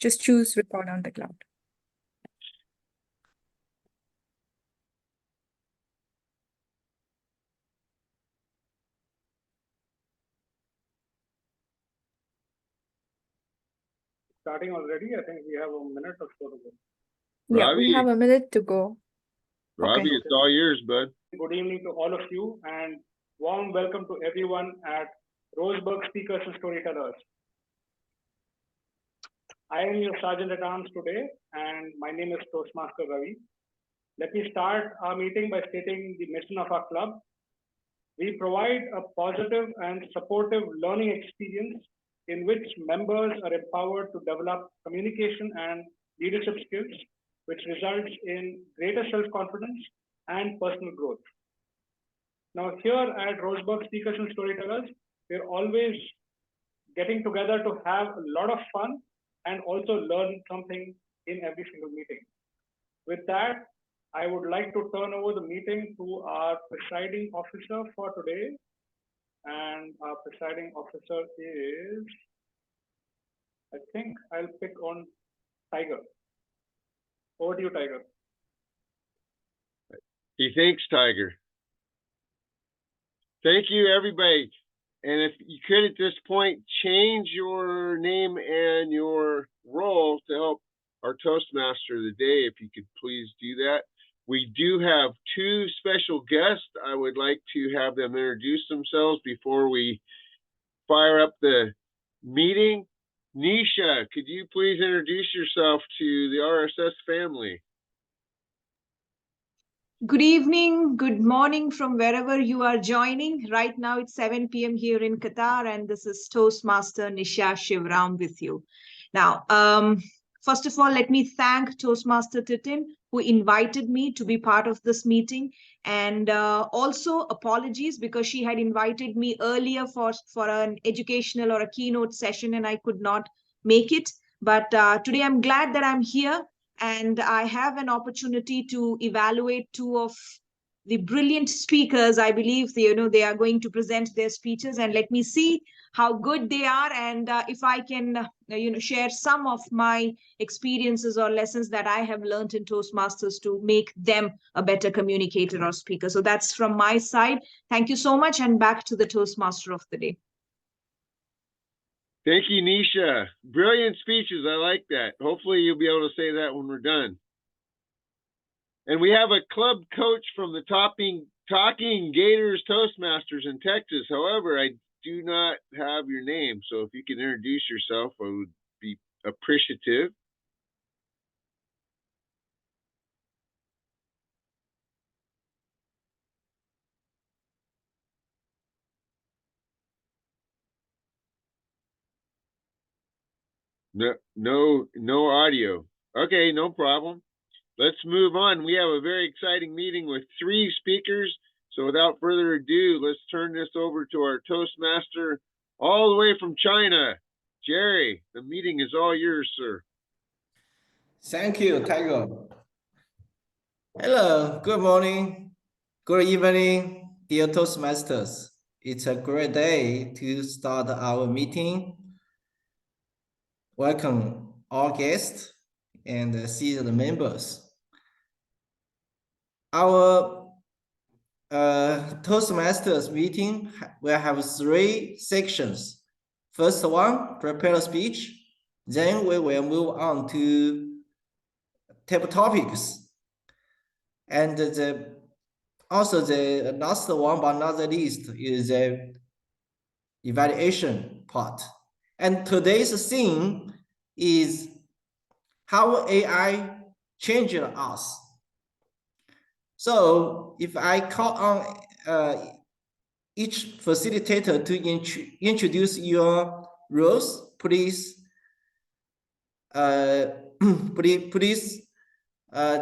Just choose record on the cloud. Starting already? I think we have a minute or so to go. Yeah, we have a minute to go. Robbie, it's all yours, bud. Good evening to all of you and warm welcome to everyone at Roseburg Speakers and Storytellers. I am your Sergeant at Arms today and my name is Toastmaster Ravi. Let me start our meeting by stating the mission of our club. We provide a positive and supportive learning experience in which members are empowered to develop communication and leadership skills, which results in greater self-confidence and personal growth. Now here at Roseburg Speakers and Storytellers, we're always getting together to have a lot of fun and also learn something in every single meeting. With that, I would like to turn over the meeting to our presiding officer for today. And our presiding officer is, I think I'll pick on Tiger. Over to you, Tiger. He thinks, Tiger. Thank you, everybody. And if you could at this point change your name and your role to help our Toastmaster of the day, if you could please do that. We do have two special guests. I would like to have them introduce themselves before we fire up the meeting. Nisha, could you please introduce yourself to the RSS family? Good evening, good morning from wherever you are joining. Right now it's 7 p.m. here in Qatar, and this is Toastmaster Nisha Shivram with you. Now, first of all, let me thank Toastmaster Titin, who invited me to be part of this meeting, and also apologies because she had invited me earlier for an educational or a keynote session and I could not make it. But today I'm glad that I'm here and I have an opportunity to evaluate two of the brilliant speakers. I believe they are going to present their speeches, and let me see how good they are and if I can share some of my experiences or lessons that I have learned in Toastmasters to make them a better communicator or speaker. So that's from my side. Thank you so much, and back to the Toastmaster of the day. Thank you, Nisha. Brilliant speeches. I like that. Hopefully you'll be able to say that when we're done. And we have a club coach from the Talking Gators Toastmasters in Texas. However, I do not have your name. So if you can introduce yourself, I would be appreciative. No audio. Okay, no problem. Let's move on. We have a very exciting meeting with 3 speakers. So without further ado, let's turn this over to our Toastmaster all the way from China. Jerry, the meeting is all yours, sir. Thank you, Tiger. Hello, good morning, good evening, dear Toastmasters. It's a great day to start our meeting. Welcome all guests and see the members. Our Toastmasters meeting will have 3 sections. First one, prepare a speech. Then we will move on to table topics. And also the last one, but not the least, is the evaluation part. And today's theme is how AI changed us. So if I call on each facilitator to introduce your roles, please,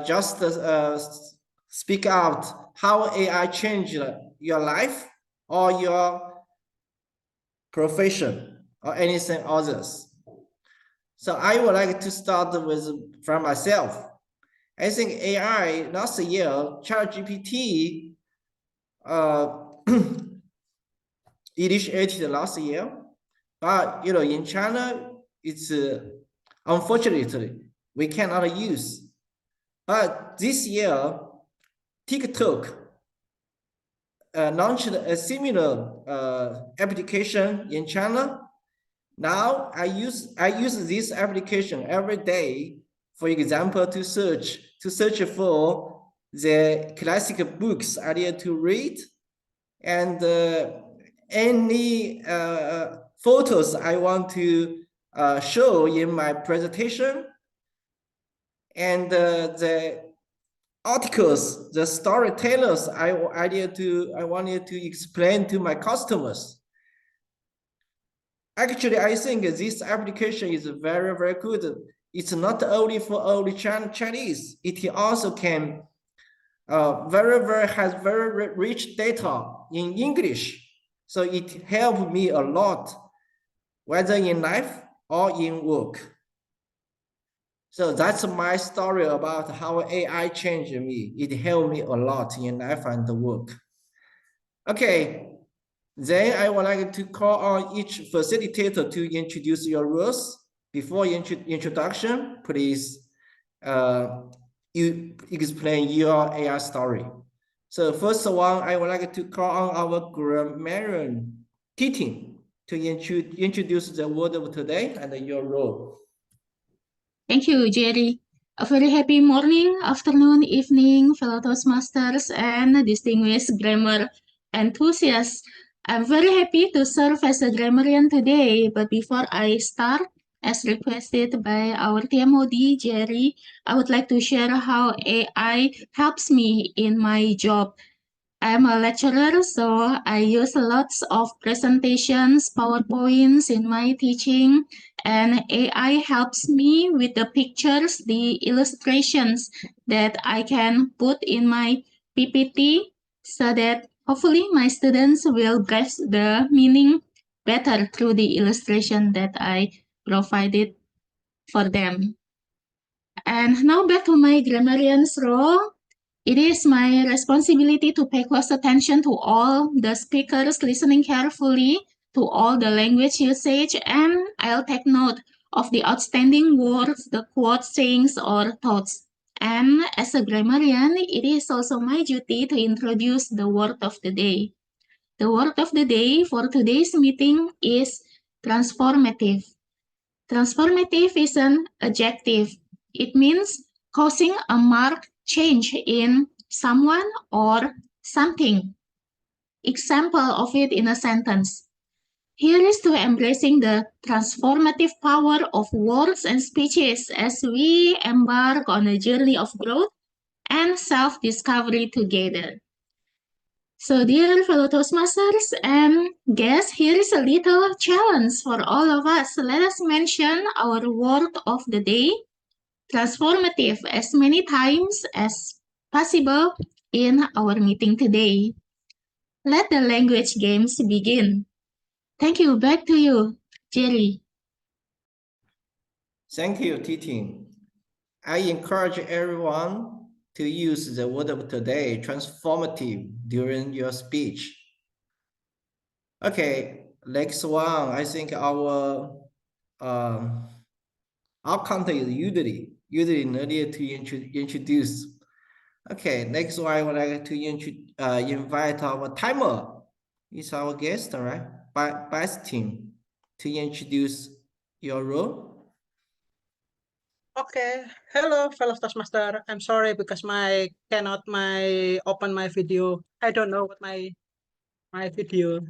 just speak out how AI changed your life or your profession or anything others. So I would like to start from myself. I think AI last year, ChatGPT initiated last year, but in China, it's Unfortunately, we cannot use. But this year, TikTok launched a similar application in China. Now I use this application every day. For example, to search for the classic books I need to read, and any photos I want to show in my presentation, and the articles, the storytellers I wanted to explain to my customers. Actually, I think this application is very, very good. It's not only for only Chinese, it also can has very rich data in English. So it helped me a lot, whether in life or in work. So that's my story about how AI changed me. It helped me a lot in life and work. Okay, then I would like to call on each facilitator to introduce your roles. Before introduction, please you explain your AI story. So first one, I would like to call on our grammarian Titin to introduce the word of today and your role. Thank you, Jerry. A very happy morning, afternoon, evening, fellow Toastmasters and distinguished grammar enthusiasts. I'm very happy to serve as a grammarian today, but before I start, as requested by our TMOD, Jerry, I would like to share how AI helps me in my job. I'm a lecturer, so I use lots of presentations, PowerPoints in my teaching, and AI helps me with the pictures, the illustrations that I can put in my PPT so that hopefully my students will grasp the meaning better through the illustration that I provided for them. And now back to my grammarian's role. It is my responsibility to pay close attention to all the speakers, listening carefully to all the language usage, and I'll take note of the outstanding words, the quotes, sayings, or thoughts. And as a grammarian, it is also my duty to introduce the word of the day. The word of the day for today's meeting is transformative. Transformative is an adjective. It means causing a marked change in someone or something. Example of it in a sentence. Here is to embracing the transformative power of words and speeches as we embark on a journey of growth and self-discovery together. So dear fellow Toastmasters and guests, here is a little challenge for all of us. Let us mention our word of the day, transformative, as many times as possible in our meeting today. Let the language games begin. Thank you. Back to you, Jerry. Thank you, Titin. I encourage everyone to use the word of today, transformative, during your speech. Okay, next one, I think our content is usually needed to introduce. Okay, next one, I would like to invite our timer. It's our guest, all right? Bastian, to introduce your role. Okay, hello fellow Toastmaster. I'm sorry because cannot open my video. I don't know what my video,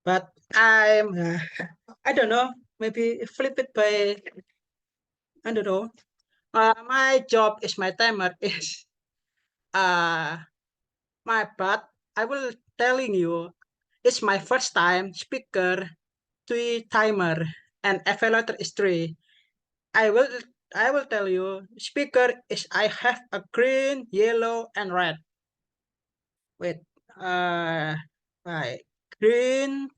but I don't know. Maybe flip it by I don't know. My job is my timer is but I will telling you it's my first time speaker to timer and evaluator is 3. I will tell you speaker is I have a green, yellow, and red. Wait, right. Green,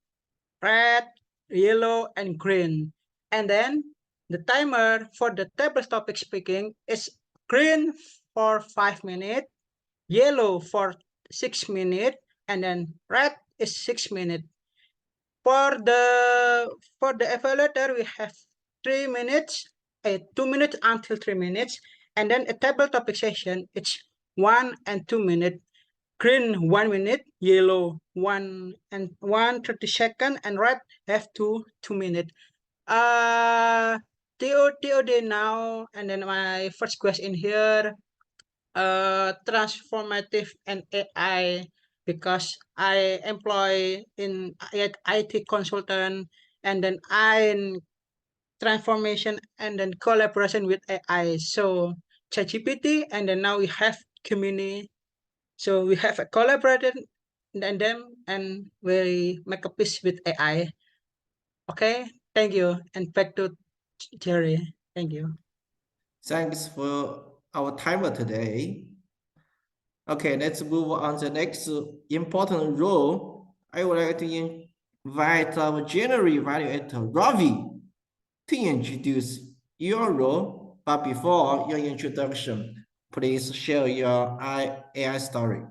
red, yellow, and green. And then the timer for the table topic speaking is green for 5 minutes, yellow for 6 minutes, and then red is 6 minutes. For the evaluator, we have 3 minutes, a 2 minutes until 3 minutes. And then a table topic session, it's 1 and 2 minutes. Green 1 minute, yellow 30 seconds, and red have 2 minutes. TOD now, and then my first question here, transformative and AI, because I employ in IT consultant, and then I transformation and then collaboration with AI. So ChatGPT, and then now we have community. So we have a collaboration and them, and we make a piece with AI. Okay, thank you, and back to Jerry. Thank you. Thanks for our timer today. Okay, let's move on to the next important role. I would like to invite our general evaluator, Ravi, to introduce your role. But before your introduction, please share your AI story.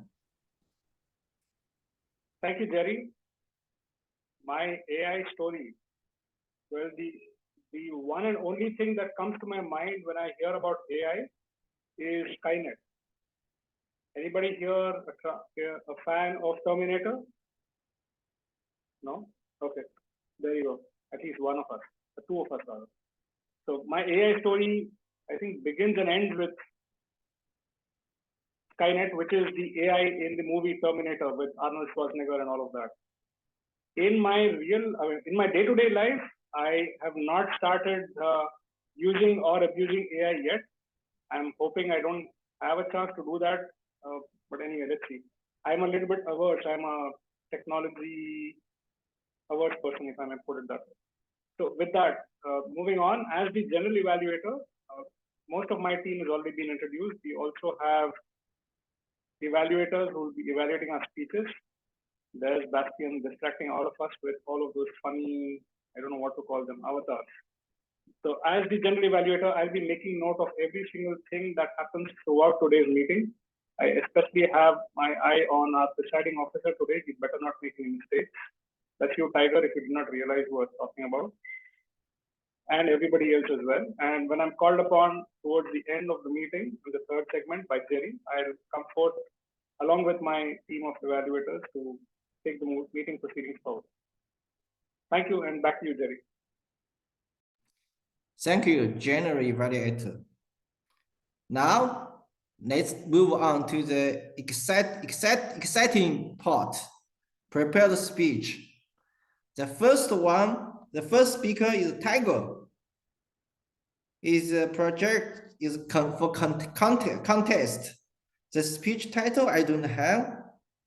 Thank you, Jerry. My AI story. Well, the one and only thing that comes to my mind when I hear about AI is Skynet. Anybody here a fan of Terminator? No? Okay. There you go. At least one of us, two of us rather. So my AI story, I think, begins and ends with Skynet, which is the AI in the movie Terminator with Arnold Schwarzenegger and all of that. In my day-to-day life, I have not started using or abusing AI yet. I'm hoping I don't have a chance to do that. But anyway, let's see. I'm a little bit averse. I'm a technology averse person, if I may put it that way. So with that, moving on, as the general evaluator, most of my team has already been introduced. We also have evaluators who will be evaluating our speeches. There's Bastian distracting all of us with all of those funny, I don't know what to call them, avatars. So as the general evaluator, I'll be making note of every single thing that happens throughout today's meeting. I especially have my eye on our presiding officer today. He better not make any mistakes. That's you, Tiger, if you did not realize who I was talking about. And everybody else as well. And when I'm called upon towards the end of the meeting, in the third segment by Jerry, I'll come forth along with my team of evaluators to take the meeting proceedings forward. Thank you, and back to you, Jerry. Thank you, general evaluator. Now, let's move on to the exciting part. Prepare the speech. The first speaker is Tiger. His project is for contest. The speech title I don't have,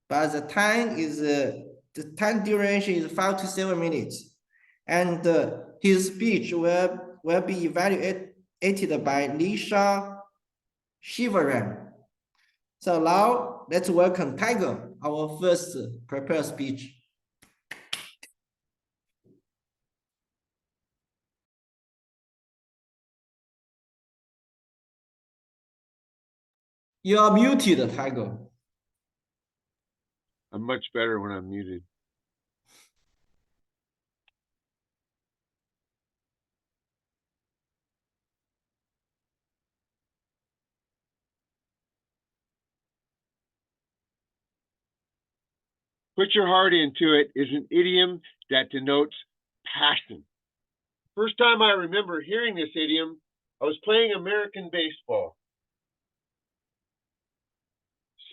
but the time is the time duration is 5 to 7 minutes, and his speech will be evaluated by Nisha Shivaram. So now let's welcome Tiger, our first prepared speech. You are muted, Tiger. I'm much better when I'm muted. Put your heart into it is an idiom that denotes passion. First time I remember hearing this idiom, I was playing American baseball.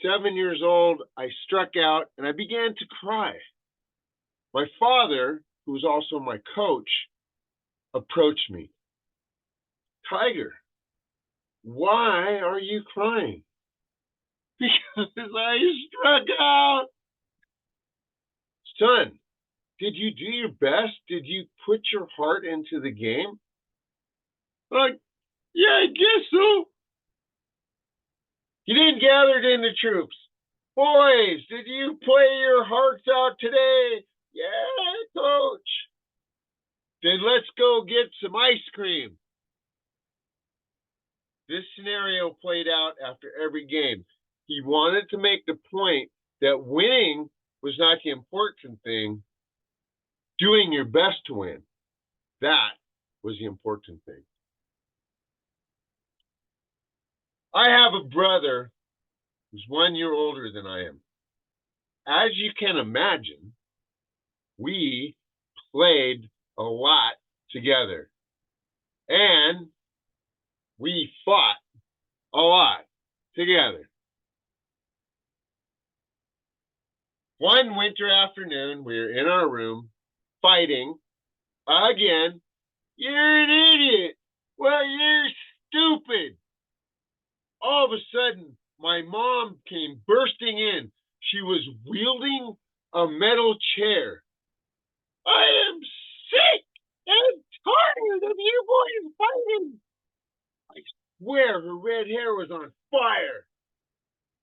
7 years old, I struck out and I began to cry. My father, who was also my coach, approached me. Tiger, why are you crying? Because I struck out. Son, did you do your best? Did you put your heart into the game? Like, yeah, I guess so. You didn't gather it in the troops. Boys, did you play your hearts out today? Yeah, coach. Then let's go get some ice cream. This scenario played out after every game. He wanted to make the point that winning was not the important thing. Doing your best to win, that was the important thing. I have a brother who's 1 year older than I am. As you can imagine, we played a lot together. And we fought a lot together. One winter afternoon, we were in our room fighting again. You're an idiot. Well, you're stupid. All of a sudden, my mom came bursting in. She was wielding a metal chair. I am sick and tired of you boys fighting. I swear her red hair was on fire.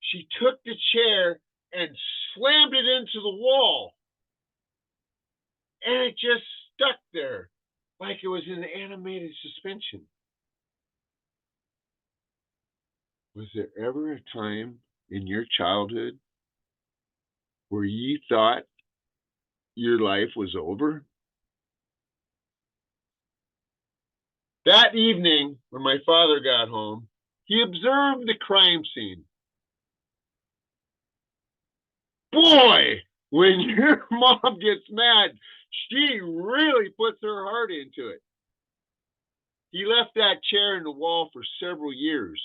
She took the chair and slammed it into the wall. And it just stuck there like it was in animated suspension. Was there ever a time in your childhood where you thought your life was over? That evening, when my father got home, he observed the crime scene. Boy, when your mom gets mad, she really puts her heart into it. He left that chair in the wall for several years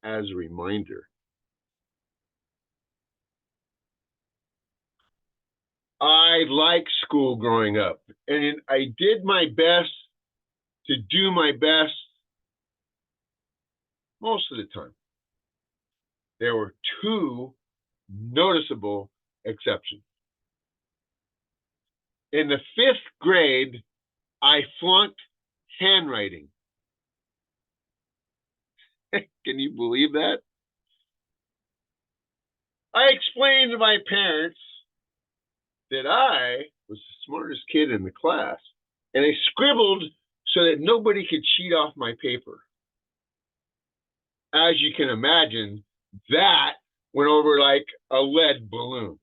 as a reminder. I liked school growing up, and I did my best to do my best most of the time. There were two noticeable exceptions. In the 5th grade, I flunked handwriting. Can you believe that? I explained to my parents that I was the smartest kid in the class, and I scribbled so that nobody could cheat off my paper. As you can imagine, that went over like a lead balloon.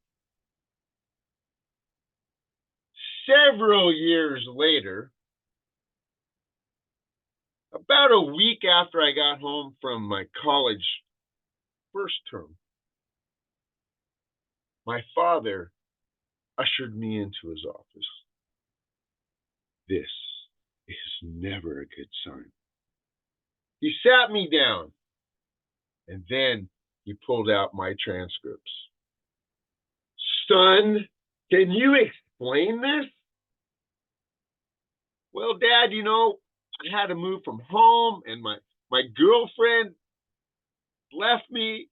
Several years later, about a week after I got home from my college first term, my father ushered me into his office. This is never a good sign. He sat me down, and then he pulled out my transcripts. Son, can you explain this? Well, Dad, I had to move from home, and my girlfriend left me,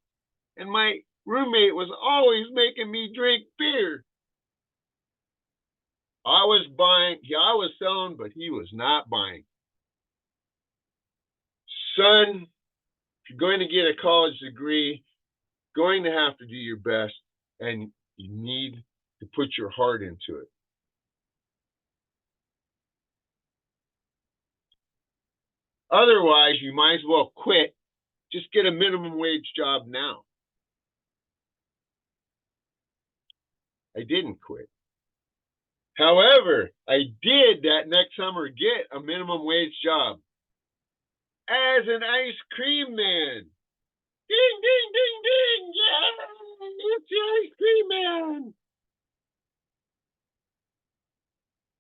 and my roommate was always making me drink beer. I was selling, but he was not buying. Son, if you're going to get a college degree, going to have to do your best, and you need to put your heart into it. Otherwise, you might as well quit. Just get a minimum wage job now. I didn't quit. However, I did that next summer get a minimum wage job as an ice cream man. Ding, ding, ding, ding. Yeah, it's the ice cream man.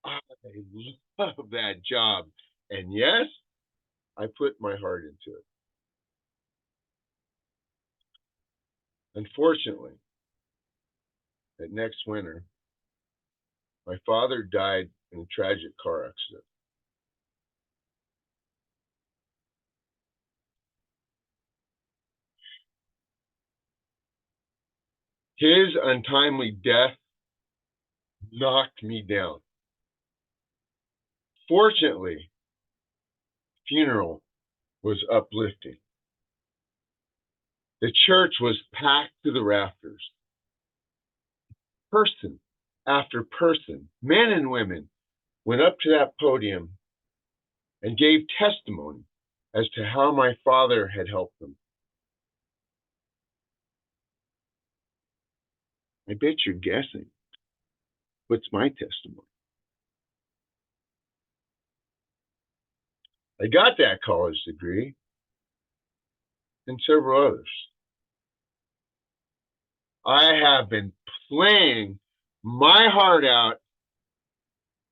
I love that job. And yes, I put my heart into it. Unfortunately, that next winter, my father died in a tragic car accident. His untimely death knocked me down. Fortunately, the funeral was uplifting. The church was packed to the rafters. Person after person, men and women, went up to that podium and gave testimony as to how my father had helped them. I bet you're guessing. What's my testimony? I got that college degree and several others. I have been playing my heart out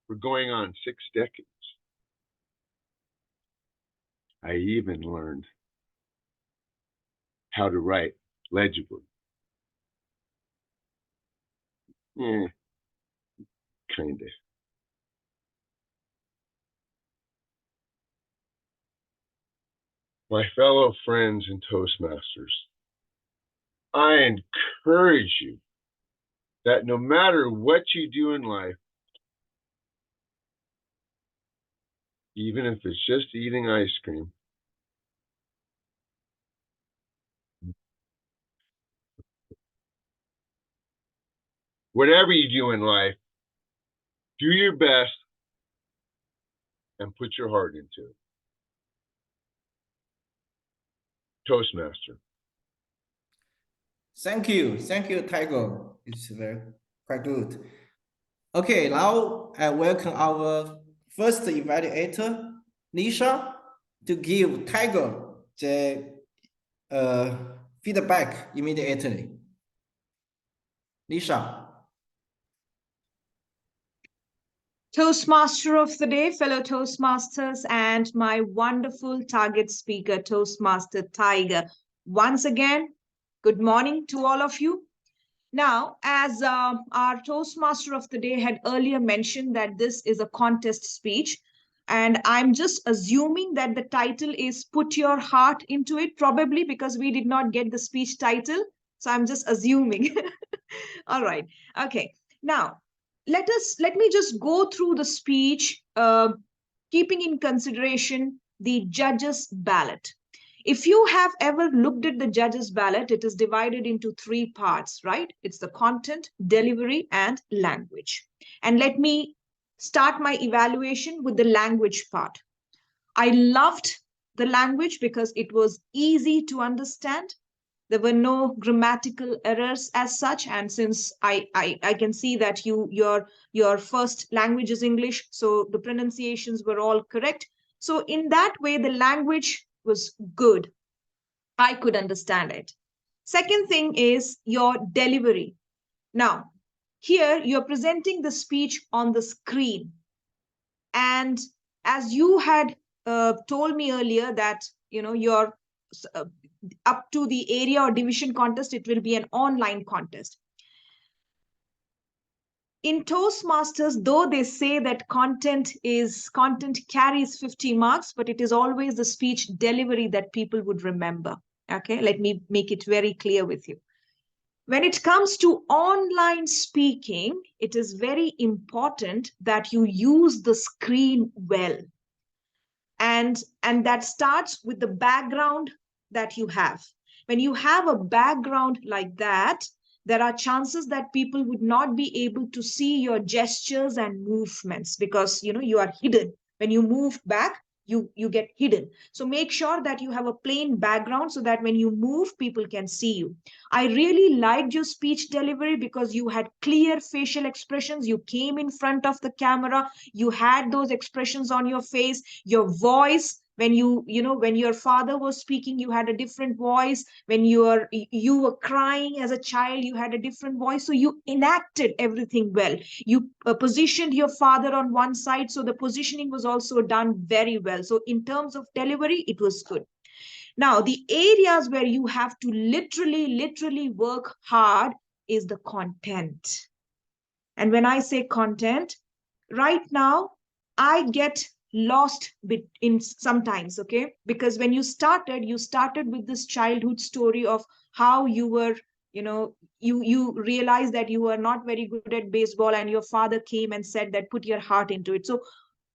for going on 6 decades. I even learned how to write legibly. Kinda. My fellow friends and Toastmasters, I encourage you that no matter what you do in life, even if it's just eating ice cream, whatever you do in life, do your best and put your heart into it. Toastmaster. Thank you, Tiger. It's quite good. Okay, now I welcome our first evaluator, Nisha, to give Tiger the feedback immediately. Nisha. Toastmaster of the day, fellow Toastmasters, and my wonderful target speaker, Toastmaster Tiger. Once again, good morning to all of you. Now, as our Toastmaster of the day had earlier mentioned that this is a contest speech, and I'm just assuming that the title is Put Your Heart Into It, probably because we did not get the speech title. So I'm just assuming. All right. Okay. Now, let me just go through the speech, keeping in consideration the judges' ballot. If you have ever looked at the judges' ballot, it is divided into 3 parts, right? It's the content, delivery, and language. And let me start my evaluation with the language part. I loved the language because it was easy to understand. There were no grammatical errors as such, and since I can see that your first language is English, so the pronunciations were all correct. So in that way, the language was good. I could understand it. Second thing is your delivery. Now, here you're presenting the speech on the screen, and as you had told me earlier that you're up to the area or division contest, it will be an online contest. In Toastmasters, though they say that content carries 50 marks, but it is always the speech delivery that people would remember. Okay, let me make it very clear with you. When it comes to online speaking, it is very important that you use the screen well. And that starts with the background that you have. When you have a background like that, there are chances that people would not be able to see your gestures and movements because you are hidden. When you move back, you get hidden. So make sure that you have a plain background so that when you move, people can see you. I really liked your speech delivery because you had clear facial expressions. You came in front of the camera. You had those expressions on your face. Your voice, when when your father was speaking, you had a different voice. When you were crying as a child, you had a different voice. So you enacted everything well. You positioned your father on one side, so the positioning was also done very well. So in terms of delivery, it was good. Now, the areas where you have to literally work hard is the content. And when I say content, right now, I get lost in sometimes, okay? Because when you started with this childhood story of how you were, you realized that you were not very good at baseball and your father came and said that put your heart into it. So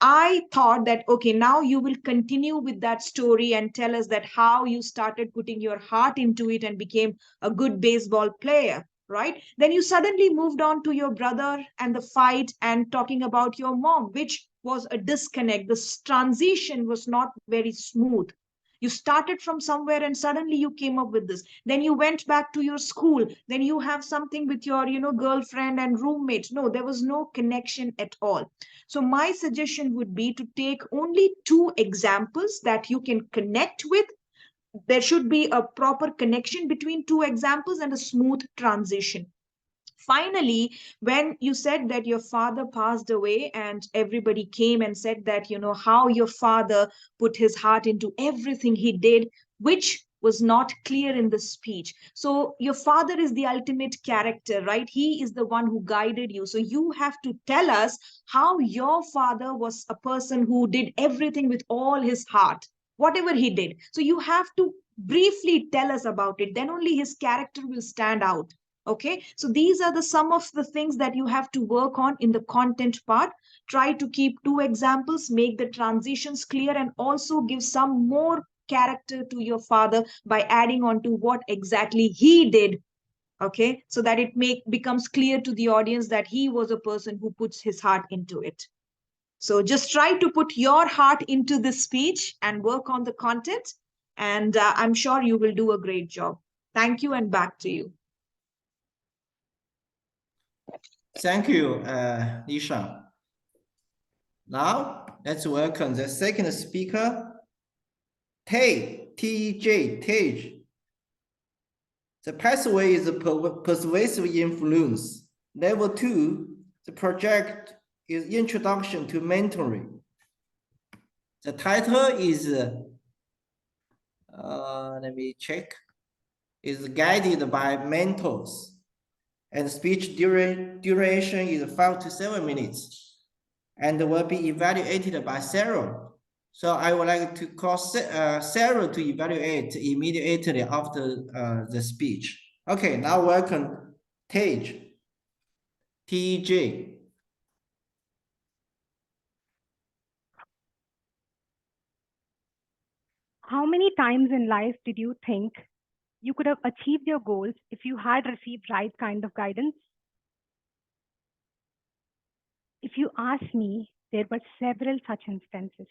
I thought that, okay, now you will continue with that story and tell us that how you started putting your heart into it and became a good baseball player, right? Then you suddenly moved on to your brother and the fight and talking about your mom, which was a disconnect. This transition was not very smooth. You started from somewhere and suddenly you came up with this. Then you went back to your school. Then you have something with your, girlfriend and roommate. No, there was no connection at all. So my suggestion would be to take only 2 examples that you can connect with. there should be a proper connection between two examples and a smooth transition. Finally, when you said that your father passed away and everybody came and said that, how your father put his heart into everything he did, which was not clear in the speech. So your father is the ultimate character, right? He is the one who guided you. So you have to tell us how your father was a person who did everything with all his heart, whatever he did. So you have to briefly tell us about it. Then only his character will stand out. Okay, so these are the some of the things that you have to work on in the content part. Try to keep two examples, make the transitions clear, and also give some more character to your father by adding on to what exactly he did. Okay, so that it becomes clear to the audience that he was a person who puts his heart into it. So just try to put your heart into this speech and work on the content, and I'm sure you will do a great job. Thank you, and back to you. Thank you, Nisha. Now, let's welcome the second speaker, TJ, Tej. The pathway is persuasive influence. Level 2, the project is Introduction to Mentoring. The title is, let me check, is Guided by Mentors. And speech duration is 5 to 7 minutes and will be evaluated by Sarah. So I would like to call Sarah to evaluate immediately after the speech. Okay, now welcome Tej, TJ. How many times in life did you think you could have achieved your goals if you had received right kind of guidance? If you ask me, there were several such instances.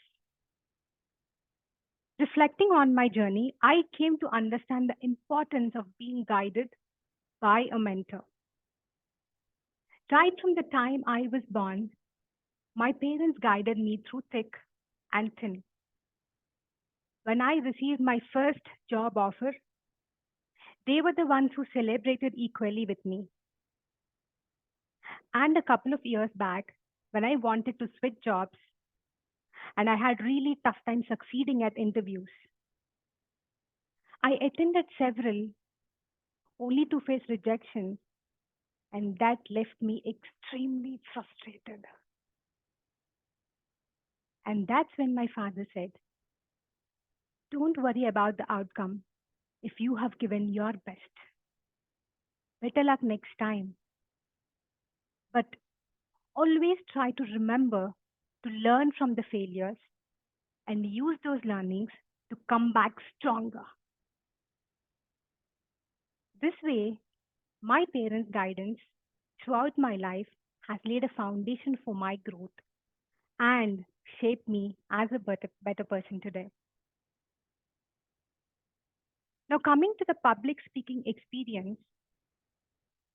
Reflecting on my journey, I came to understand the importance of being guided by a mentor. Right from the time I was born, my parents guided me through thick and thin. When I received my first job offer, they were the ones who celebrated equally with me. And a couple of years back, when I wanted to switch jobs and I had really tough time succeeding at interviews, I attended several only to face rejection, and that left me extremely frustrated. And that's when my father said, "Don't worry about the outcome if you have given your best. Better luck next time. But always try to remember to learn from the failures and use those learnings to come back stronger." This way, my parents' guidance throughout my life has laid a foundation for my growth and shaped me as a better person today. Now, coming to the public speaking experience,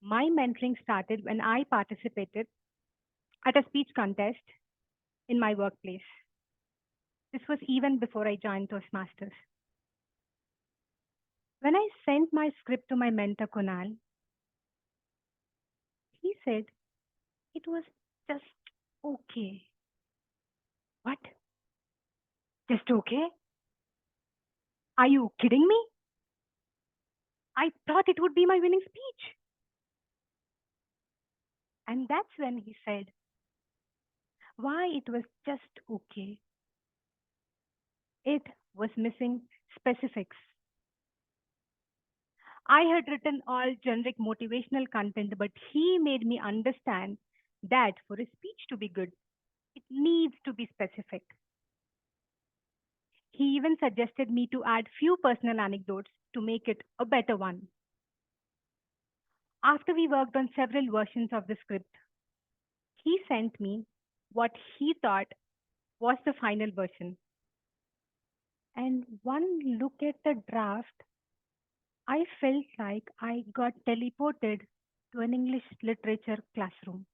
my mentoring started when I participated at a speech contest in my workplace. This was even before I joined Toastmasters. When I sent my script to my mentor, Kunal, he said it was just okay. What? Just okay? Are you kidding me? I thought it would be my winning speech. And that's when he said, why it was just okay. It was missing specifics. I had written all generic motivational content, but he made me understand that for a speech to be good, it needs to be specific. He even suggested me to add few personal anecdotes to make it a better one. After we worked on several versions of the script, he sent me what he thought was the final version. And one look at the draft, I felt like I got teleported to an English literature classroom.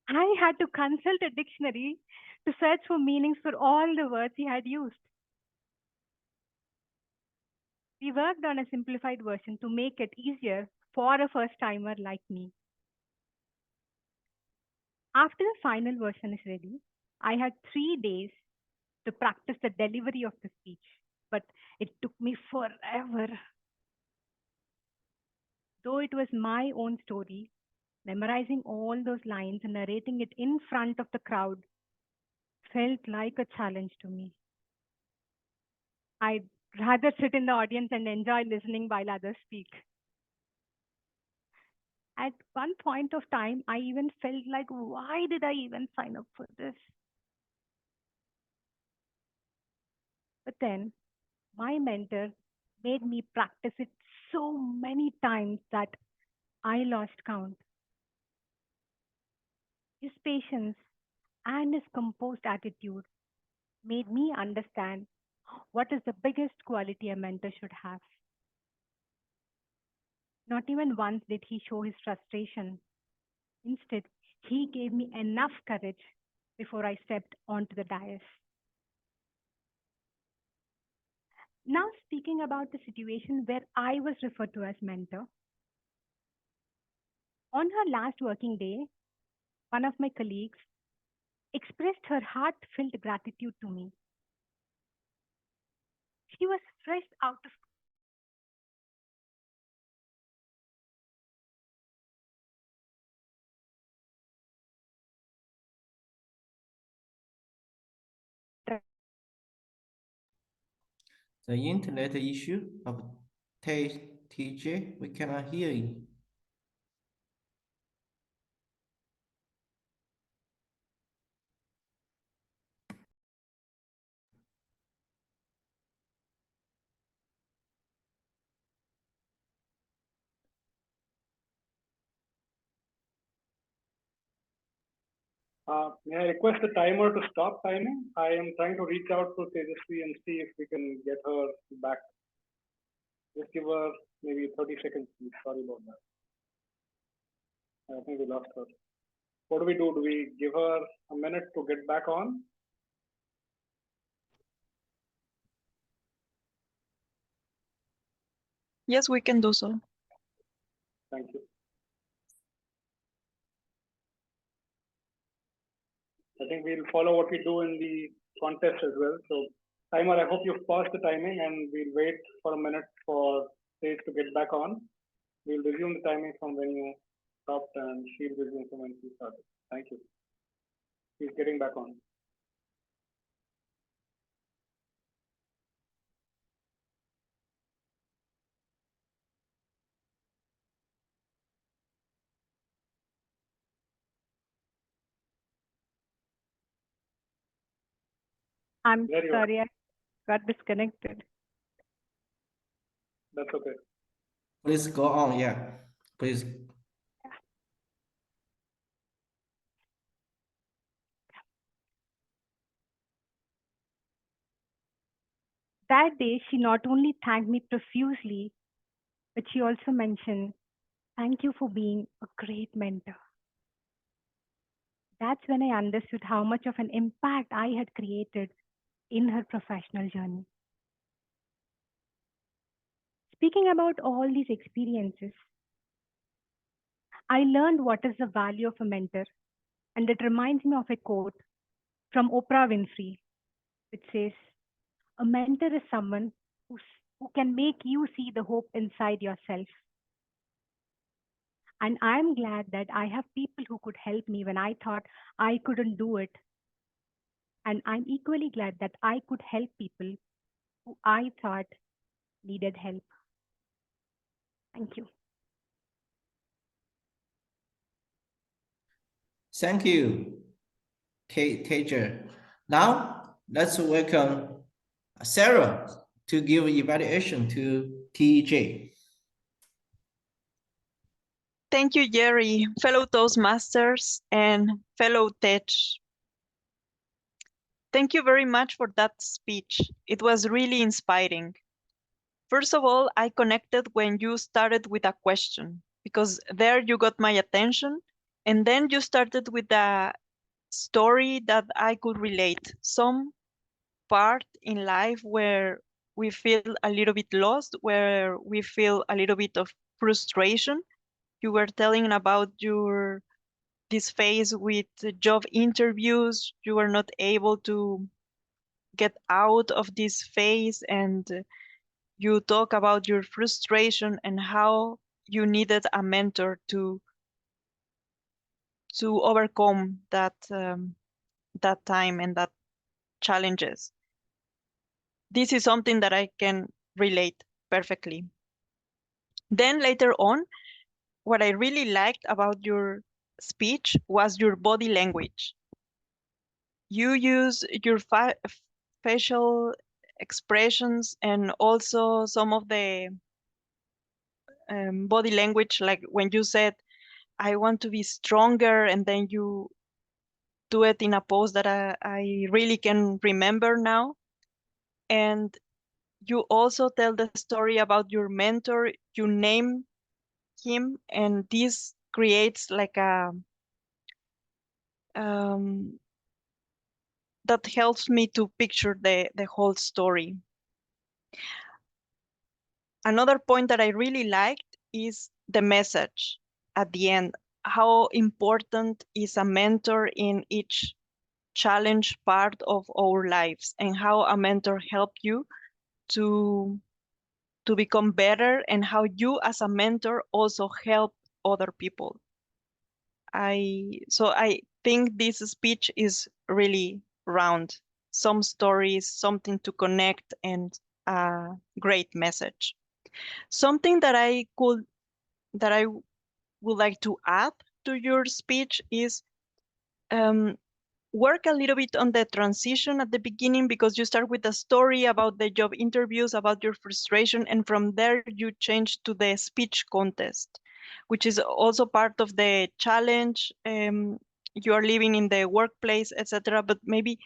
I had to consult a dictionary to search for meanings for all the words he had used. We worked on a simplified version to make it easier for a first-timer like me. After the final version is ready, I had 3 days to practice the delivery of the speech, but it took me forever. Though it was my own story, memorizing all those lines and narrating it in front of the crowd felt like a challenge to me. I'd rather sit in the audience and enjoy listening while others speak. At one point of time, I even felt like, why did I even sign up for this? But then my mentor made me practice it so many times that I lost count. His patience and his composed attitude made me understand what is the biggest quality a mentor should have. Not even once did he show his frustration. Instead, he gave me enough courage before I stepped onto the dais. Now, speaking about the situation where I was referred to as mentor. On her last working day, one of my colleagues expressed her heartfelt gratitude to me. She was fresh out of The internet issue of TJ, we cannot hear you. May I request the timer to stop timing? I am trying to reach out to Tejasvi and see if we can get her back. Just give her maybe 30 seconds, please. Sorry about that. I think we lost her. What do? Do we give her a minute to get back on? Yes, we can do so. Thank you. I think we'll follow what we do in the contest as well. So, timer, I hope you've paused the timing and we'll wait for a minute for Sage to get back on. We'll resume the timing from when you stopped and she'll resume from when she started. Thank you. She's getting back on. I'm There you sorry, I got disconnected. That's okay. Please go on, yeah. Please. That day, she not only thanked me profusely, but she also mentioned, "Thank you for being a great mentor." That's when I understood how much of an impact I had created in her professional journey. Speaking about all these experiences, I learned what is the value of a mentor, and it reminds me of a quote from Oprah Winfrey, which says, "A mentor is someone who can make you see the hope inside yourself." And I'm glad that I have people who could help me when I thought I couldn't do it. And I'm equally glad that I could help people who I thought needed help. Thank you. Thank you, Teacher. Now, let's welcome Sarah to give evaluation to TJ. Thank you, Jerry, fellow Toastmasters and fellow Tech. Thank you very much for that speech. It was really inspiring. First of all, I connected when you started with a question, because there you got my attention, and then you started with a story that I could relate. Some part in life where we feel a little bit lost, where we feel a little bit of frustration. You were telling about this phase with job interviews. You were not able to get out of this phase, and you talk about your frustration and how you needed a mentor to overcome that that time and that challenges. This is something that I can relate perfectly. Then later on, what I really liked about your speech was your body language. You use your facial expressions and also some of the body language, like when you said, I want to be stronger, and then you do it in a pose that I really can remember now. And you also tell the story about your mentor. You name him, and this creates like a that helps me to picture the whole story. Another point that I really liked is the message at the end. How important is a mentor in each challenge part of our lives, and how a mentor helped you to become better, and how you as a mentor also help other people. I think this speech is really round. Some stories, something to connect, and a great message. Something that I would like to add to your speech is work a little bit on the transition at the beginning, because you start with a story about the job interviews, about your frustration, and from there you change to the speech contest, which is also part of the challenge. You are living in the workplace, etc., but maybe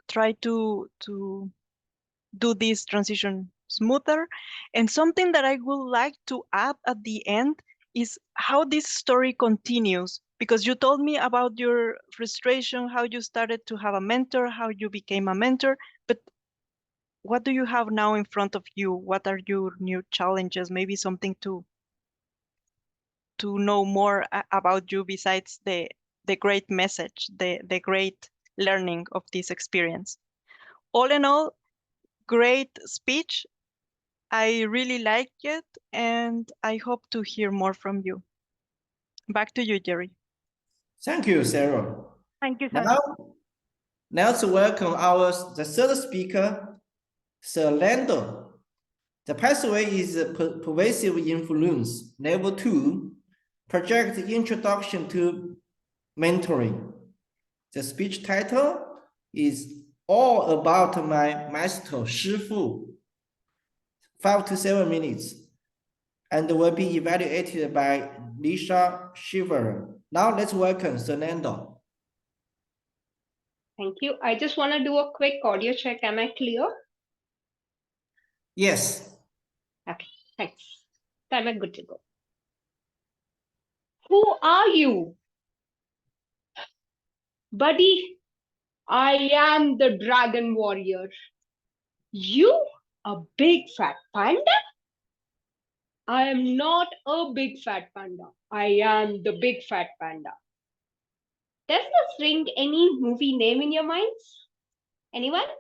try to do this transition smoother. And something that I would like to add at the end is how this story continues, because you told me about your frustration, how you started to have a mentor, how you became a mentor, but what do you have now in front of you? What are your new challenges? Maybe something to know more about you besides the great message, the great learning of this experience. All in all, great speech. I really like it, and I hope to hear more from you. Back to you, Jerry. Thank you, Sarah. Thank you, sir. Now to welcome the third speaker, Sir Lando. The pathway is pervasive influence. Level 2, project introduction to mentoring. The speech title is all about my master, 师父. 5 to 7 minutes, and will be evaluated by Lisa Shiver. Now let's welcome Fernando. Thank you. I just want to do a quick audio check. Am I clear? Yes. Okay, thanks. Then I'm good to go. Who are you? Buddy, I am the dragon warrior. You, a big fat panda? I am not a big fat panda. I am the big fat panda. Does this ring any movie name in your minds? Anyone?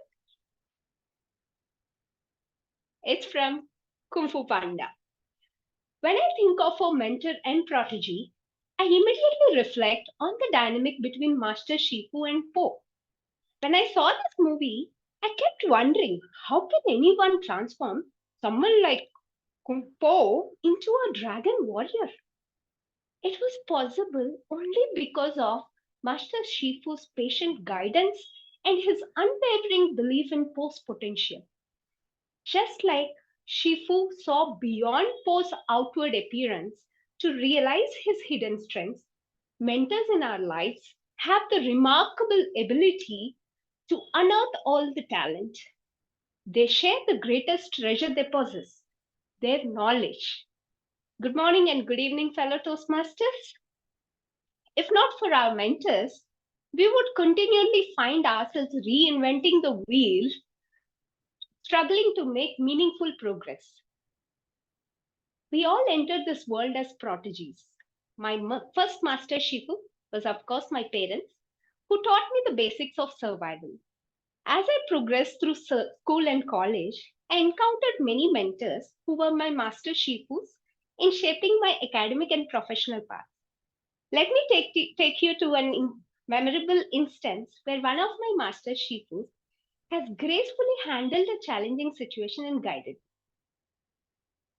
It's from Kung Fu Panda. When I think of a mentor and protege, I immediately reflect on the dynamic between Master Shifu and Po. When I saw this movie, I kept wondering, how can anyone transform someone like Kung Po into a dragon warrior? It was possible only because of Master Shifu's patient guidance and his unwavering belief in Po's potential. Just like Shifu saw beyond Po's outward appearance to realize his hidden strengths, mentors in our lives have the remarkable ability to unearth all the talent. They share the greatest treasure they possess, their knowledge. Good morning and good evening, fellow Toastmasters. If not for our mentors, we would continually find ourselves reinventing the wheel struggling to make meaningful progress. We all entered this world as prodigies. My first master Shifu was, of course, my parents, who taught me the basics of survival. As I progressed through school and college, I encountered many mentors who were my master Shifus in shaping my academic and professional path. Let me take you to an memorable instance where one of my master Shifus has gracefully handled a challenging situation and guided.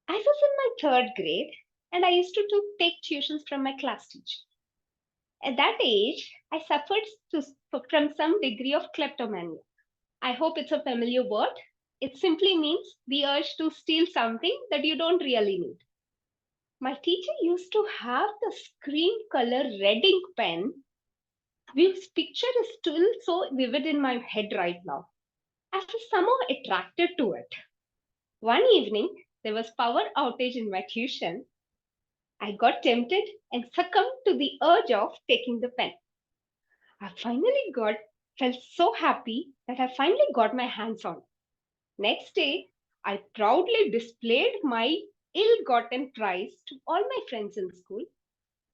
I was in my 3rd grade and I used to take tuitions from my class teacher. At that age, I suffered from some degree of kleptomania. I hope it's a familiar word. It simply means the urge to steal something that you don't really need. My teacher used to have the screen color red ink pen, whose picture is still so vivid in my head right now. I was somehow attracted to it. One evening, there was power outage in my tuition. I got tempted and succumbed to the urge of taking the pen. I felt so happy that I finally got my hands on it. Next day, I proudly displayed my ill-gotten prize to all my friends in school,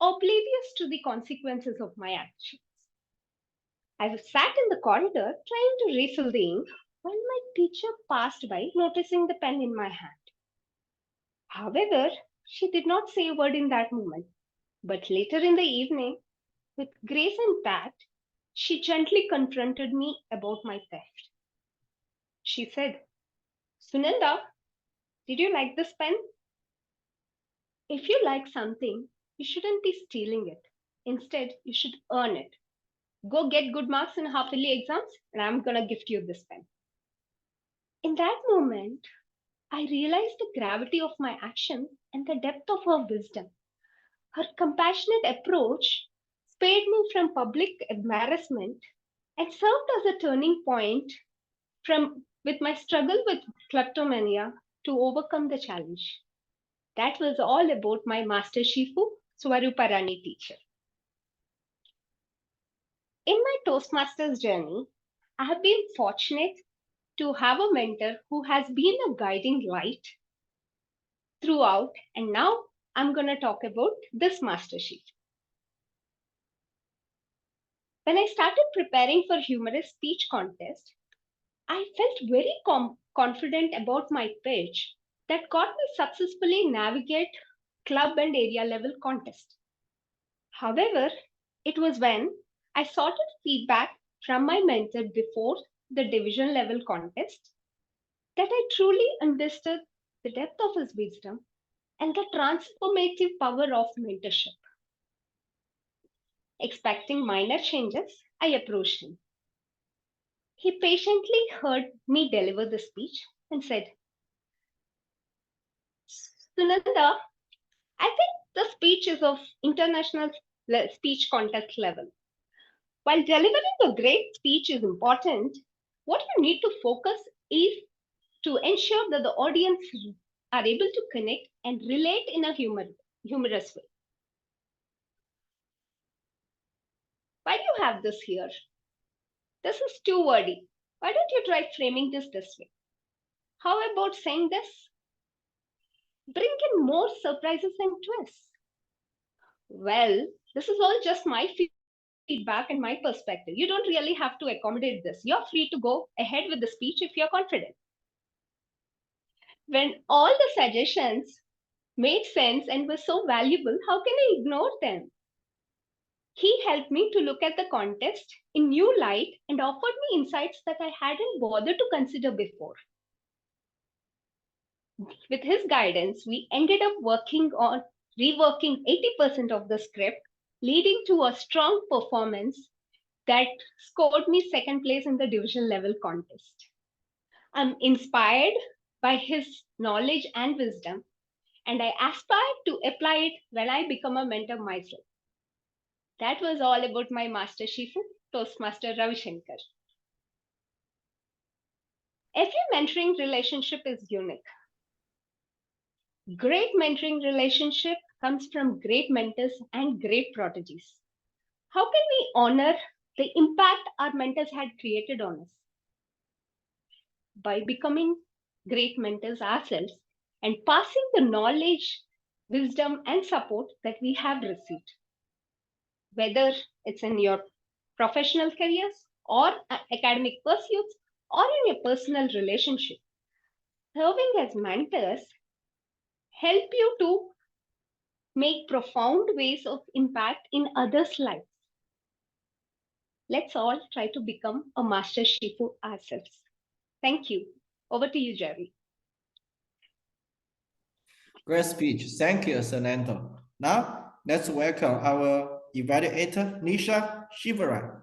oblivious to the consequences of my actions. I sat in the corridor trying to refill the ink when my teacher passed by, noticing the pen in my hand. However, she did not say a word in that moment, but later in the evening, with grace and tact, she gently confronted me about my theft. She said, "Sunanda, did you like this pen? If you like something, you shouldn't be stealing it. Instead, you should earn it. Go get good marks in half-yearly exams, and I'm gonna gift you this pen." In that moment, I realized the gravity of my action and the depth of her wisdom. Her compassionate approach spared me from public embarrassment and served as a turning point with my struggle with kleptomania to overcome the challenge. That was all about my master Shifu, Swaruparani teacher. In my Toastmasters journey, I have been fortunate to have a mentor who has been a guiding light throughout, and now I'm going to talk about this master Shifu. When I started preparing for humorous speech contest, I felt very confident about my pitch that got me successfully navigate club and area level contest. However, it was when I sought feedback from my mentor before the division level contest that I truly understood the depth of his wisdom and the transformative power of mentorship. Expecting minor changes, I approached him. He patiently heard me deliver the speech and said, "Sunanda, I think the speech is of international speech contest level. While delivering a great speech is important, what you need to focus is to ensure that the audience are able to connect and relate in a humorous way. Why do you have this here? This is too wordy. Why don't you try framing this way? How about saying this? Bring in more surprises and twists." Well, this is all just my feedback and my perspective. You don't really have to accommodate this. You're free to go ahead with the speech if you're confident. When all the suggestions made sense and were so valuable, how can I ignore them? He helped me to look at the contest in new light and offered me insights that I hadn't bothered to consider before. With his guidance, we ended up reworking 80% of the script, leading to a strong performance that scored me 2nd place in the division level contest. I'm inspired by his knowledge and wisdom, and I aspire to apply it when I become a mentor myself. That was all about my master Shifu, Toastmaster Ravi Shankar. Every mentoring relationship is unique. Great mentoring relationship comes from great mentors and great prodigies. How can we honor the impact our mentors had created on us? by becoming great mentors ourselves and passing the knowledge, wisdom, and support that we have received. Whether it's in your professional careers or academic pursuits or in your personal relationship, serving as mentors help you to make profound ways of impact in others' lives. Let's all try to become a master Shifu ourselves. Thank you. Over to you, Jerry. Great speech. Thank you, Sananto. Now, let's welcome our evaluator, Nisha Shivaram.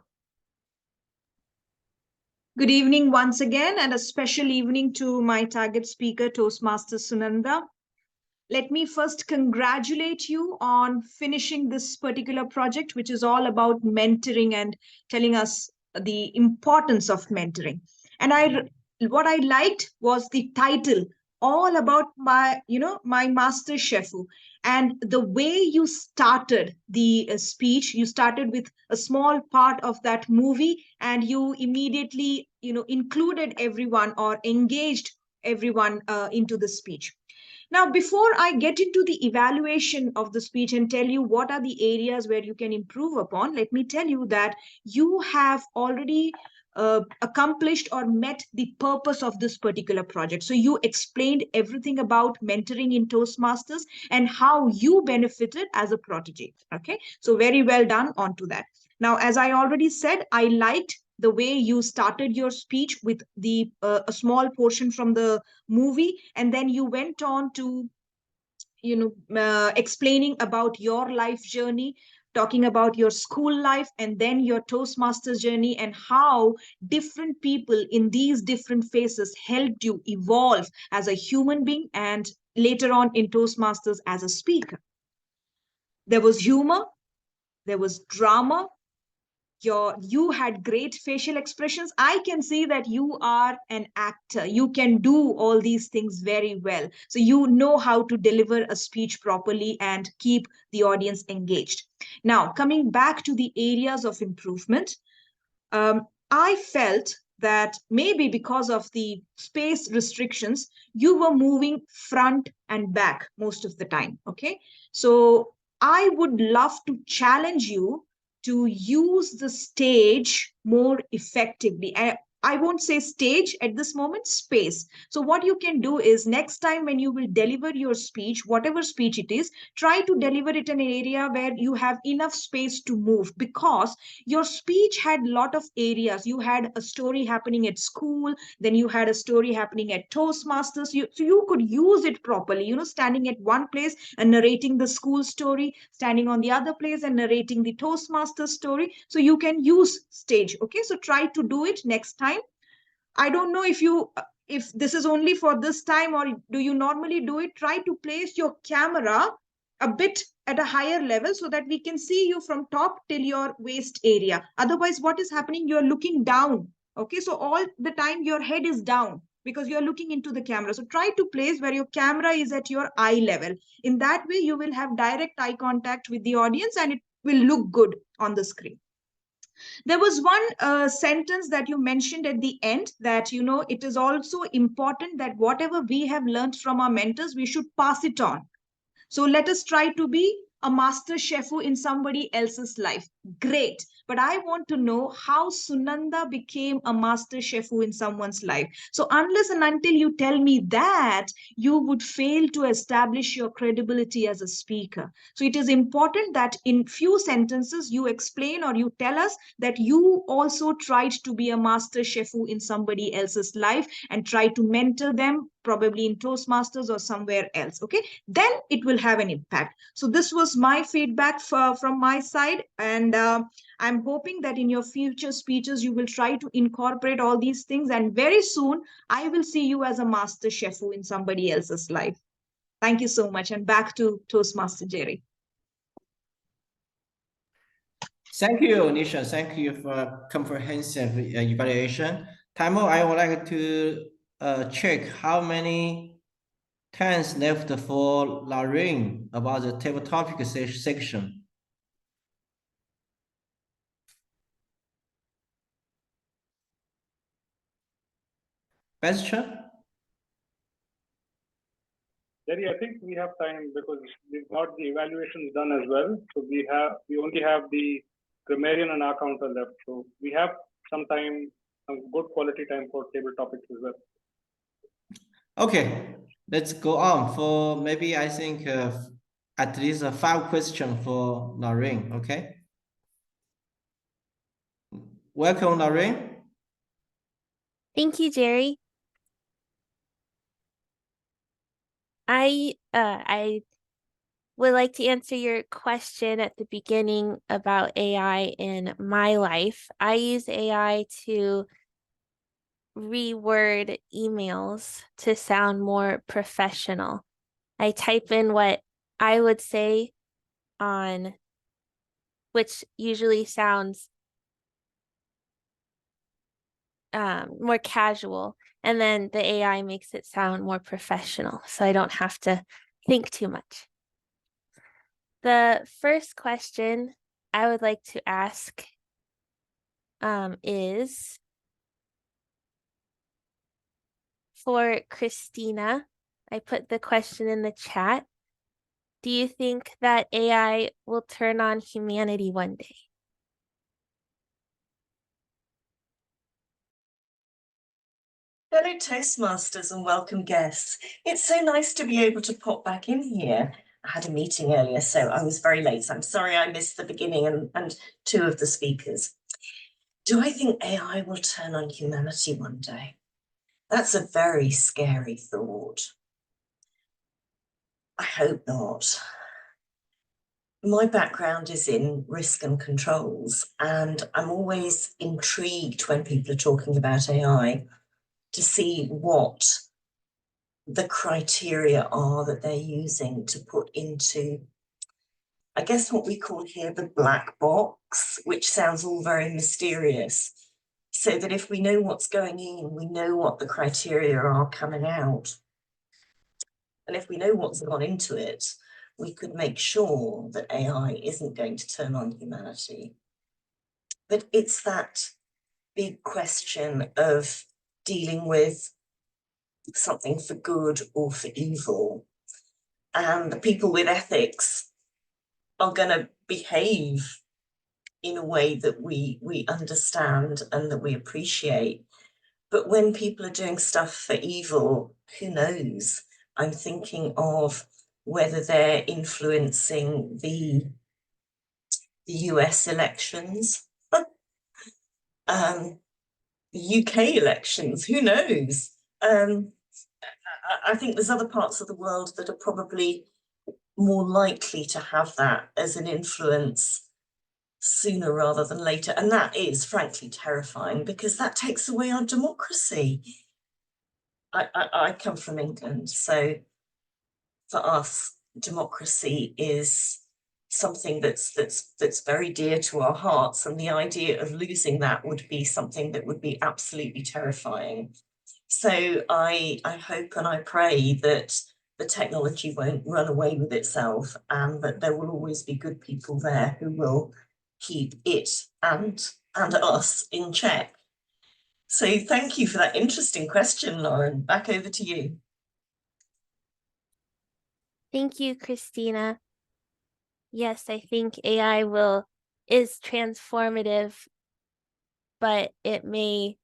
Good evening once again, and a special evening to my target speaker, Toastmaster Sunanda. Let me first congratulate you on finishing this particular project, which is all about mentoring and telling us the importance of mentoring. And what I liked was the title, all about my master chefu, and the way you started the speech. You started with a small part of that movie, and you immediately included everyone or engaged everyone into the speech. Now, before I get into the evaluation of the speech and tell you what are the areas where you can improve upon, let me tell you that you have already accomplished or met the purpose of this particular project. So you explained everything about mentoring in Toastmasters and how you benefited as a protege. Okay, so very well done onto that. Now, as I already said, I liked the way you started your speech with the a small portion from the movie, and then you went on to explaining about your life journey, talking about your school life, and then your Toastmasters journey, and how different people in these different phases helped you evolve as a human being and later on in Toastmasters as a speaker. There was humor, there was drama, you had great facial expressions. I can see that you are an actor. You can do all these things very well. So you know how to deliver a speech properly and keep the audience engaged. Now, coming back to the areas of improvement, I felt that maybe because of the space restrictions, you were moving front and back most of the time. Okay, so I would love to challenge you to use the stage more effectively. I won't say stage at this moment, space. So what you can do is next time when you will deliver your speech, whatever speech it is, try to deliver it in an area where you have enough space to move, because your speech had a lot of areas. You had a story happening at school, then you had a story happening at Toastmasters. So you could use it properly, standing at one place and narrating the school story, standing on the other place and narrating the Toastmasters story. So you can use stage. Okay, so try to do it next time. I don't know if this is only for this time or do you normally do it. Try to place your camera a bit at a higher level so that we can see you from top till your waist area. Otherwise, what is happening? You're looking down. Okay, so all the time your head is down because you're looking into the camera. So try to place where your camera is at your eye level. In that way, you will have direct eye contact with the audience and it will look good on the screen. There was one sentence that you mentioned at the end that, it is also important that whatever we have learned from our mentors, we should pass it on. So let us try to be a master chefu in somebody else's life. Great. But I want to know how Sunanda became a master chefu in someone's life. So unless and until you tell me that, you would fail to establish your credibility as a speaker. So it is important that in few sentences you explain or you tell us that you also tried to be a master chefu in somebody else's life and try to mentor them, probably in Toastmasters or somewhere else. Okay, then it will have an impact. So this was my feedback from my side, and I'm hoping that in your future speeches you will try to incorporate all these things, and very soon I will see you as a master chefu in somebody else's life. Thank you so much, and back to Toastmaster Jerry. Thank you, Nisha. Thank you for comprehensive evaluation. Taimo, I would like to check how many times left for Lorraine about the table topic section. question? Jerry, I think we have time because we've got the evaluations done as well. So we only have the grammarian and our counter left. So we have some time, some good quality time for table topics as well. Okay, let's go on for maybe I think at least 5 questions for Noreen. Okay. Welcome, Noreen. Thank you, Jerry. I would like to answer your question at the beginning about AI in my life. I use AI to reword emails to sound more professional. I type in what I would say on, which usually sounds more casual, and then the AI makes it sound more professional, so I don't have to think too much. The first question I would like to ask is for Christina. I put the question in the chat. Do you think that AI will turn on humanity one day? Hello, Toastmasters, and welcome guests. It's so nice to be able to pop back in here. I had a meeting earlier, so I was very late. So I'm sorry I missed the beginning and 2 of the speakers. Do I think AI will turn on humanity one day? That's a very scary thought. I hope not. My background is in risk and controls, and I'm always intrigued when people are talking about AI to see what the criteria are that they're using to put into, I guess, what we call here the black box, which sounds all very mysterious. So that if we know what's going in, we know what the criteria are coming out. And if we know what's gone into it, we could make sure that AI isn't going to turn on humanity. But it's that big question of dealing with something for good or for evil. And the people with ethics are going to behave in a way that we understand and that we appreciate. But when people are doing stuff for evil, who knows? I'm thinking of whether they're influencing the US elections, the UK elections, who knows? I think there's other parts of the world that are probably more likely to have that as an influence sooner rather than later. And that is frankly terrifying because that takes away our democracy. I come from England, so for us, democracy is something that's very dear to our hearts, and the idea of losing that would be something that would be absolutely terrifying. So I hope and I pray that the technology won't run away with itself, and that there will always be good people there who will keep it and us in check. So thank you for that interesting question, Lauren. Back over to you. Thank you, Christina. Yes, I think AI is transformative, but it may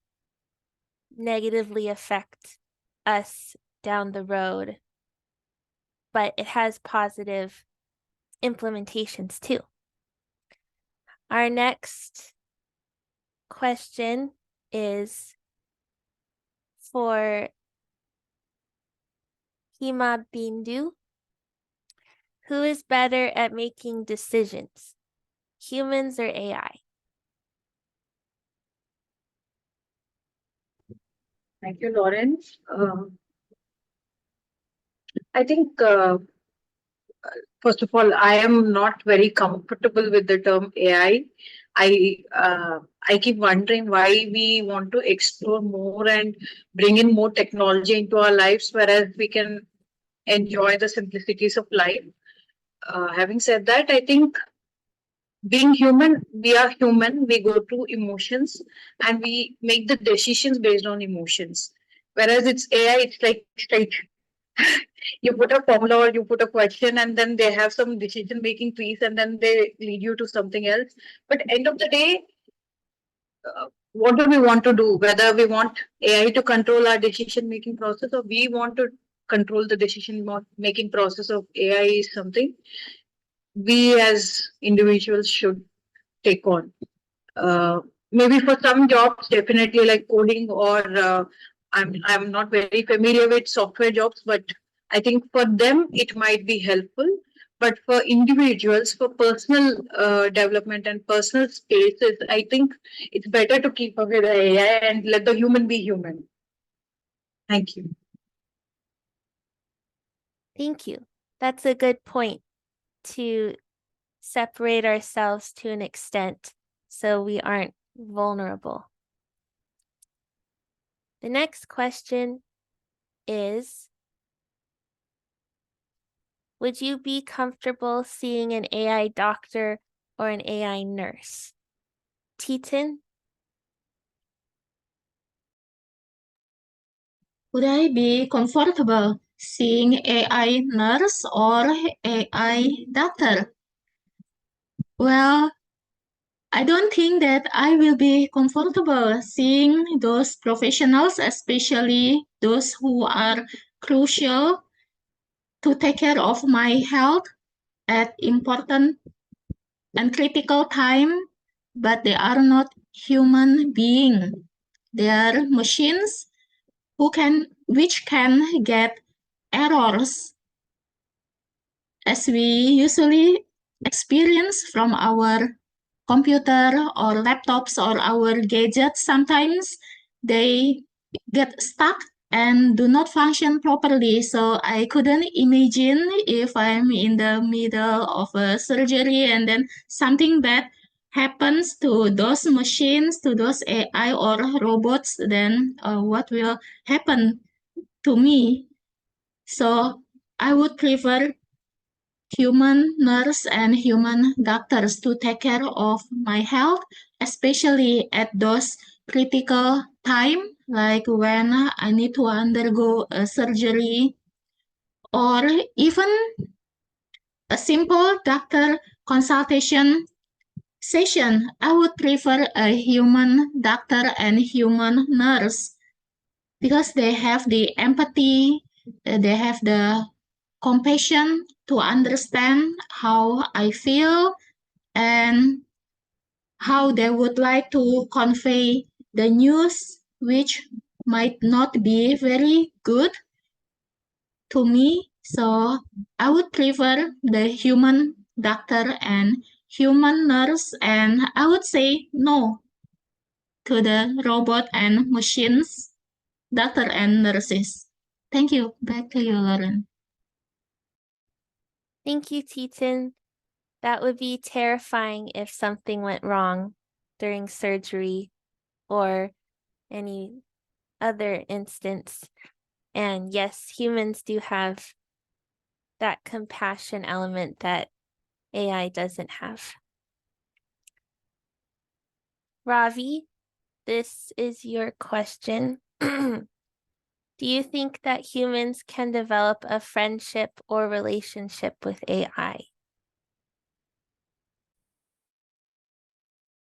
negatively affect us down the road. But it has positive implementations too. Our next question is for Hima Bindu. Who is better at making decisions, humans or AI? Thank you, Lauren. I think, first of all, I am not very comfortable with the term AI. I keep wondering why we want to explore more and bring in more technology into our lives, whereas we can enjoy the simplicities of life. Having said that, I think being human, we are human, we go through emotions and we make the decisions based on emotions. Whereas it's AI, it's like straight. You put a formula or you put a question, and then they have some decision making trees, and then they lead you to something else. But end of the day, what do we want to do? Whether we want AI to control our decision making process, or we want to control the decision making process of AI, is something we as individuals should take on. Maybe for some jobs, definitely like coding, or I'm not very familiar with software jobs, but I think for them it might be helpful. But for individuals, for personal development and personal spaces, I think it's better to keep away the AI and let the human be human. Thank you. Thank you. That's a good point, to separate ourselves to an extent so we aren't vulnerable. The next question is, would you be comfortable seeing an AI doctor or an AI nurse? Titan? Would I be comfortable seeing AI nurse or AI doctor? Well, I don't think that I will be comfortable seeing those professionals, especially those who are crucial to take care of my health at important and critical time, but they are not human beings. They are machines which can get errors, as we usually experience from our computer or laptops or our gadgets. Sometimes they get stuck and do not function properly. So I couldn't imagine if I'm in the middle of a surgery and then something bad happens to those machines, to those AI or robots, then what will happen to me? So I would prefer human nurse and human doctors to take care of my health, especially at those critical time, like when I need to undergo a surgery, or even a simple doctor consultation session. I would prefer a human doctor and human nurse because they have the empathy, they have the compassion to understand how I feel and how they would like to convey the news, which might not be very good to me. So I would prefer the human doctor and human nurse, and I would say no to the robot and machines, doctor and nurses. Thank you. Back to you, Lauren. Thank you, Titan. That would be terrifying if something went wrong during surgery or any other instance. And yes, humans do have that compassion element that AI doesn't have. Ravi, this is your question. Do you think that humans can develop a friendship or relationship with AI?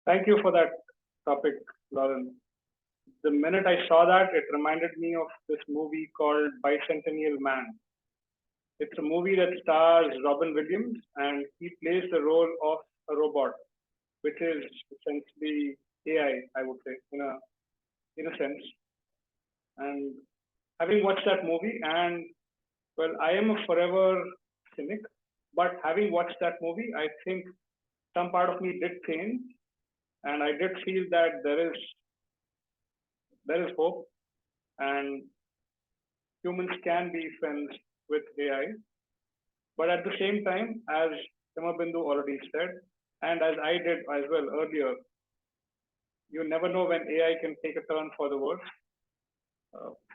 Thank you for that topic, Lauren. The minute I saw that, it reminded me of this movie called Bicentennial Man. It's a movie that stars Robin Williams, and he plays the role of a robot, which is essentially AI, I would say, in a sense. And having watched that movie, and well, I am a forever cynic, but having watched that movie, I think some part of me did change, and I did feel that there is hope, and humans can be friends with AI. But at the same time, as Simabindu already said, and as I did as well earlier, you never know when AI can take a turn for the worse.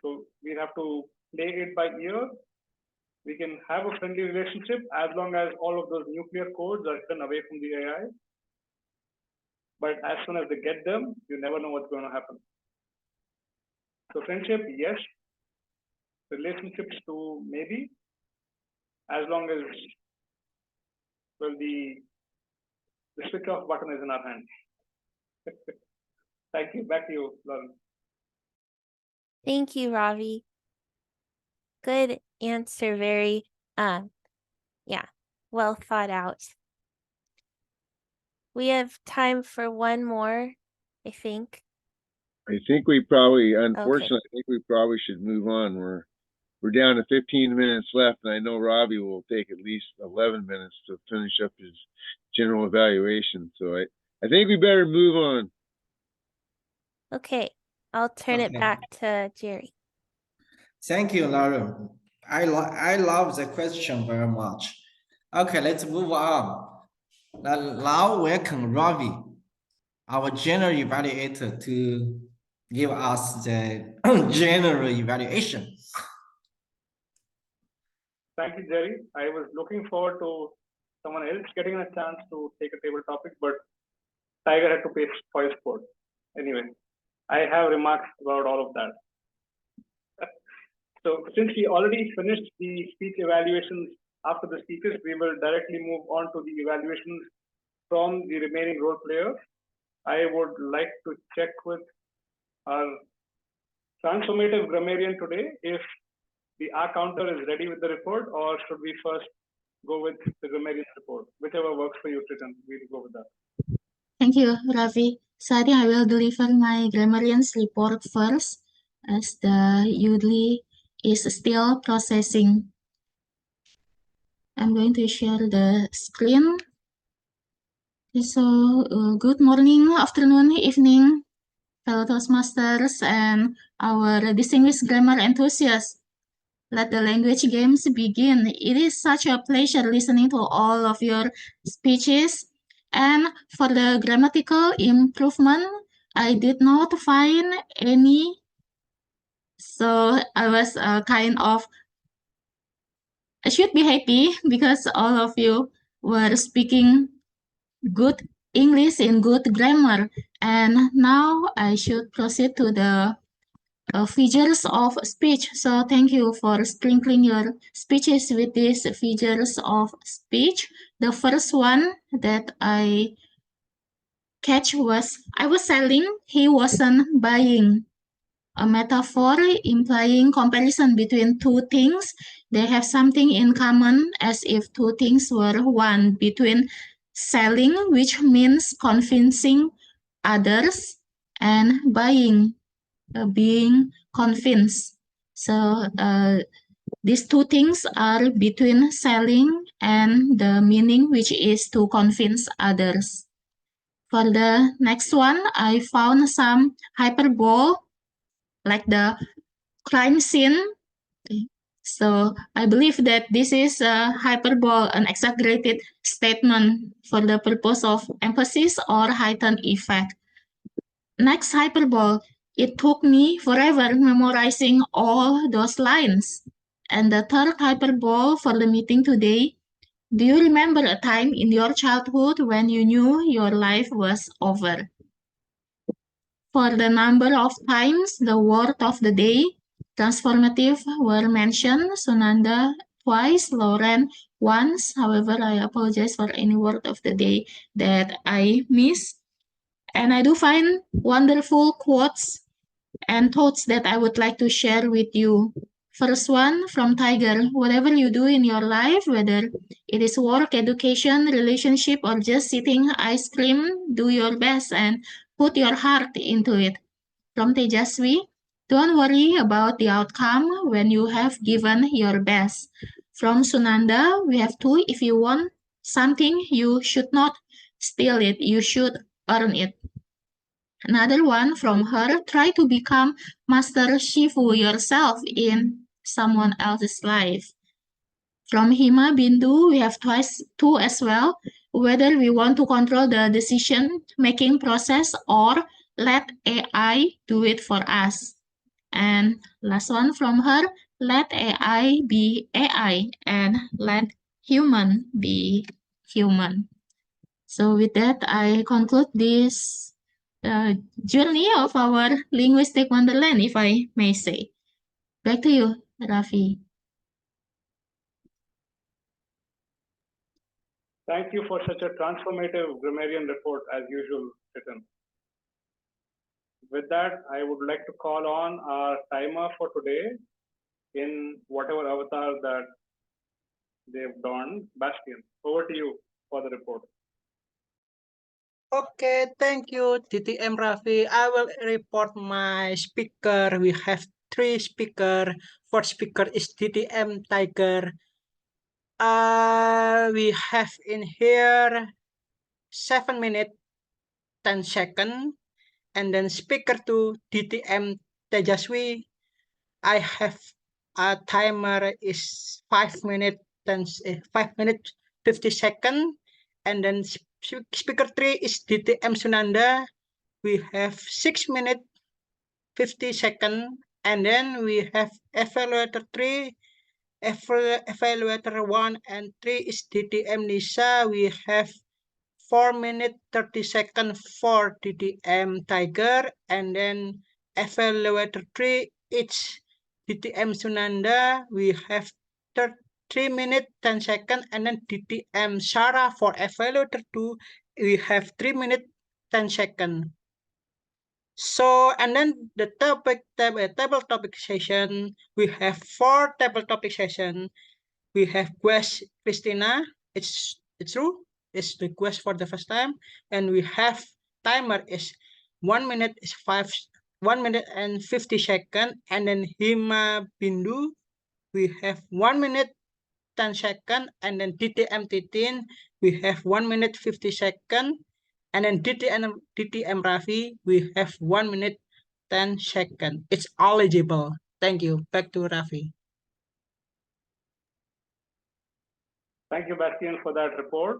So we have to play it by ear. We can have a friendly relationship as long as all of those nuclear codes are hidden away from the AI. But as soon as they get them, you never know what's going to happen. So friendship, yes, relationships to maybe, as long as, well, the switch off button is in our hand. Thank you. Back to you, Lauren. Thank you, Ravi. Good answer. Very, yeah, well thought out. We have time for one more, I think. I think we probably, unfortunately, I think we probably should move on. We're down to 15 minutes left, and I know Ravi will take at least 11 minutes to finish up his general evaluation. So I think we better move on. Okay, I'll turn it back to Jerry. Thank you, Lauren. I love the question very much. Okay, let's move on. Now welcome Ravi, our general evaluator, to give us the general evaluation. Thank you, Jerry. I was looking forward to someone else getting a chance to take a table topic, but Tiger had to pay spoil sport. Anyway, I have remarks about all of that. So since we already finished the speech evaluations after the speakers, we will directly move on to the evaluations from the remaining role players. I would like to check with our transformative grammarian today if the R counter is ready with the report, or should we first go with the grammarian's report? Whichever works for you, Tritan, we'll go with that. Thank you, Ravi. So I think I will deliver my grammarian's report first, as the UDLI is still processing. I'm going to share the screen. So, good morning, afternoon, evening, fellow Toastmasters and our distinguished grammar enthusiasts. Let the language games begin. It is such a pleasure listening to all of your speeches. And for the grammatical improvement, I did not find any. So I was I should be happy because all of you were speaking good English in good grammar. And now I should proceed to the figures of speech. So thank you for sprinkling your speeches with these figures of speech. The first one that I catch was, I was selling, he wasn't buying. A metaphor implying comparison between two things. They have something in common, as if two things were one. Between selling, which means convincing others, and buying, being convinced. So these two things are between selling and the meaning, which is to convince others. For the next one, I found some hyperbole, like the crime scene. So I believe that this is a hyperbole, an exaggerated statement for the purpose of emphasis or heightened effect. Next hyperbole, it took me forever memorizing all those lines. And the third hyperbole for the meeting today, do you remember a time in your childhood when you knew your life was over? For the number of times the word of the day, transformative, were mentioned, Sunanda twice, Lauren once. However, I apologize for any word of the day that I missed. And I do find wonderful quotes and thoughts that I would like to share with you. First one from Tiger, whatever you do in your life, whether it is work, education, relationship, or just sitting ice cream, do your best and put your heart into it. From Tejaswi, don't worry about the outcome when you have given your best. From Sunanda, we have two, if you want something, you should not steal it, you should earn it. Another one from her, try to become Master Shifu yourself in someone else's life. From Hima Bindu, we have two as well, whether we want to control the decision-making process or let AI do it for us. And last one from her, let AI be AI and let human be human. So with that, I conclude this journey of our linguistic wonderland, if I may say. Back to you, Ravi. Thank you for such a transformative grammarian report as usual, Chetan. With that, I would like to call on our timer for today in whatever avatar that they've donned. Bastian, over to you for the report. Okay, thank you, TTM Rafi. I will report my speaker. We have 3 speakers. First speaker is TTM Tiger. We have in here 7 minutes 10 seconds, and then speaker 2 DTM Tejaswi. I have a timer is 5 minutes 5 minutes 50 seconds, and then speaker 3 is DTM Sunanda. We have 6 minutes 50 seconds, and then we have evaluator 3. Evaluator 1 and 3 is DTM Nisa. We have 4 minutes 30 seconds for DTM Tiger, and then evaluator 3 it's DTM Sunanda. We have 3 minutes 10 seconds, and then DTM Sarah for evaluator 2 we have 3 minutes 10 seconds. So, and then the table topic session, we have 4 table topic session. We have quest Christina, it's true, it's the quest for the first time, and we have timer is 1 minute is 1 minute and 50 seconds, and then Hima Bindu, we have 1 minute 10 seconds, and then DTM Titin, we have 1 minute 50 seconds, and then DTM Rafi, we have 1 minute 10 seconds. It's eligible. Thank you. Back to Rafi. Thank you, Bastian, for that report.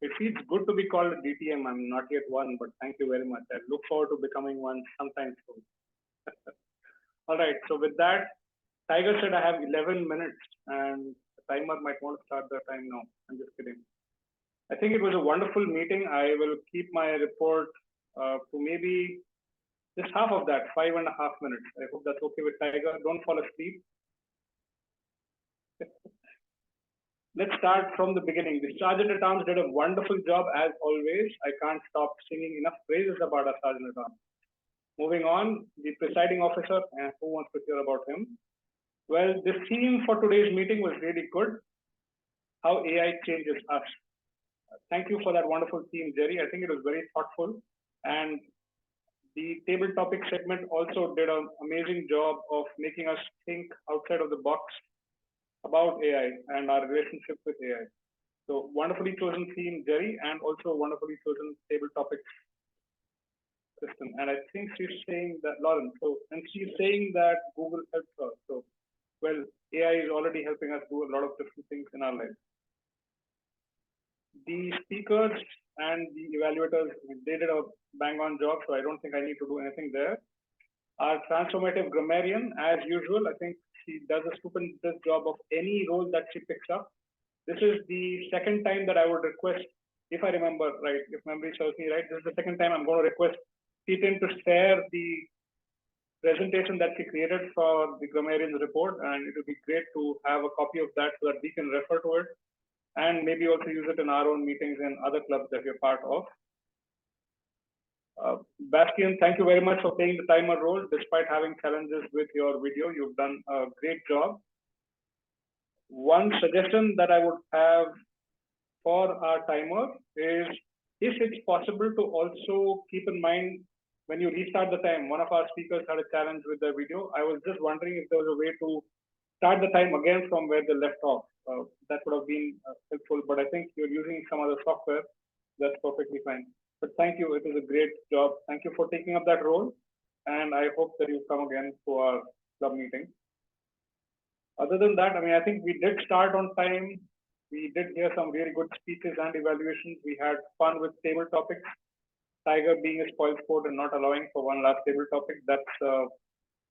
It feels good to be called a DTM. I'm not yet one, but thank you very much. I look forward to becoming one sometime soon. All right, so with that, Tiger said I have 11 minutes and the timer might want to start the time now. I'm just kidding. I think it was a wonderful meeting. I will keep my report to maybe just half of that, 5.5 minutes. I hope that's okay with Tiger. Don't fall asleep. Let's start from the beginning. The Sergeant at Arms did a wonderful job as always. I can't stop singing enough praises about our Sergeant at Arms. Moving on, the presiding officer, and who wants to hear about him? Well, the theme for today's meeting was really good. How AI changes us. Thank you for that wonderful theme, Jerry. I think it was very thoughtful. And the table topic segment also did an amazing job of making us think outside of the box about AI and our relationship with AI. So wonderfully chosen theme, Jerry, and also wonderfully chosen table topic system. And I think she's saying that, Lauren, so, and she's saying that Google helps her. So, well, AI is already helping us do a lot of different things in our lives. The speakers and the evaluators, they did a bang on job, so I don't think I need to do anything there. Our transformative grammarian, as usual, I think she does a stupendous job of any role that she picks up. This is the second time that I would request, if I remember right, if memory serves me right, this is the second time I'm going to request Ethan to share the presentation that she created for the grammarian's report, and it would be great to have a copy of that so that we can refer to it and maybe also use it in our own meetings and other clubs that we're part of. Bastian, thank you very much for playing the timer role. Despite having challenges with your video, you've done a great job. One suggestion that I would have for our timer is, if it's possible to also keep in mind when you restart the time. One of our speakers had a challenge with their video. I was just wondering if there was a way to start the time again from where they left off. That would have been helpful, but I think you're using some other software. That's perfectly fine. But thank you, it was a great job. Thank you for taking up that role. And I hope that you come again to our club meeting. Other than that, I mean, I think we did start on time. We did hear some really good speeches and evaluations. We had fun with table topics. Tiger being a spoil sport and not allowing for one last table topic. That's a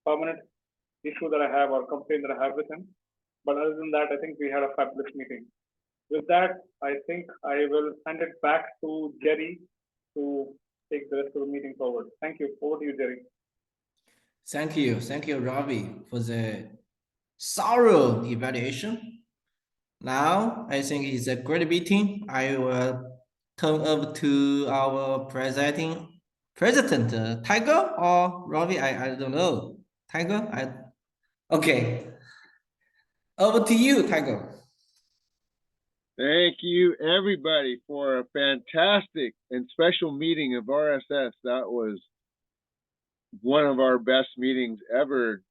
permanent issue that I have, or complaint that I have with him. But other than that, I think we had a fabulous meeting. With that, I think I will hand it back to Jerry to take the rest of the meeting forward. Thank you. Over to you, Jerry. Thank you, Ravi, for the thorough evaluation. Now, I think it's a great meeting. I will turn over to our president, Tiger or Robbie. I don't know. Tiger, okay. Over to you, Tiger. Thank you, everybody, for a fantastic and special meeting of RSS. That was one of our best meetings ever.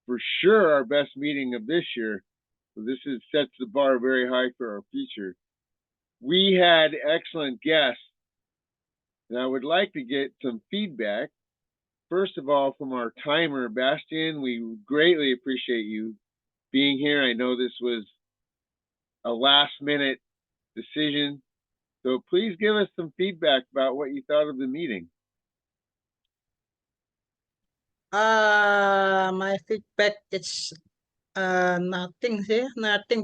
For sure, our best meeting of this year. So this sets the bar very high for our future. We had excellent guests, and I would like to get some feedback. First of all, from our timer, Bastian, we greatly appreciate you being here. I know this was a last-minute decision, so please give us some feedback about what you thought of the meeting. My feedback is nothing,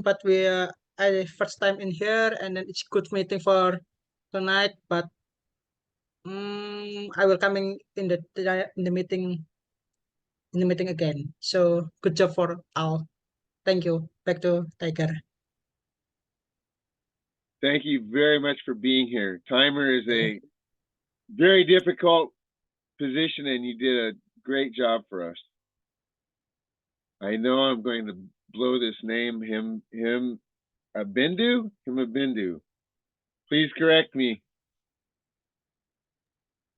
but I first time in here, and then it's good meeting for tonight, but I will coming in the meeting again. So good job for all. Thank you. Back to Tiger. Thank you very much for being here. Timer is a very difficult position, and you did a great job for us. I know I'm going to blow this name, Himabindu. Please correct me.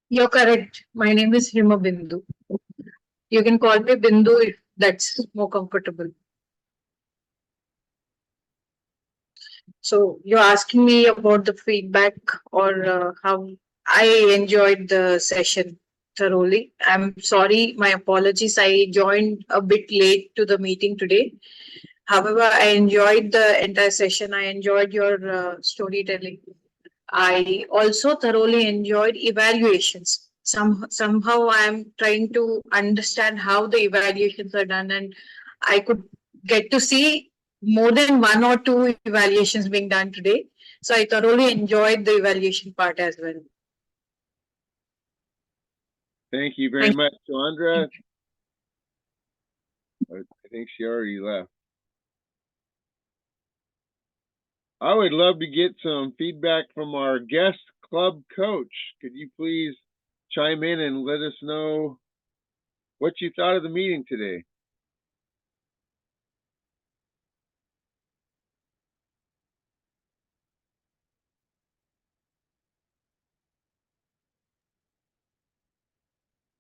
You're correct. My name is Himabindu. You can call me Bindu if that's more comfortable. So you're asking me about the feedback or how I enjoyed the session thoroughly. I'm sorry, my apologies. I joined a bit late to the meeting today. However, I enjoyed the entire session. I enjoyed your storytelling. I also thoroughly enjoyed evaluations. Somehow I'm trying to understand how the evaluations are done, and I could get to see more than one or two evaluations being done today. So I thoroughly enjoyed the evaluation part as well. Thank you very much, Chandra. I think she already left. I would love to get some feedback from our guest club coach. Could you please chime in and let us know what you thought of the meeting today?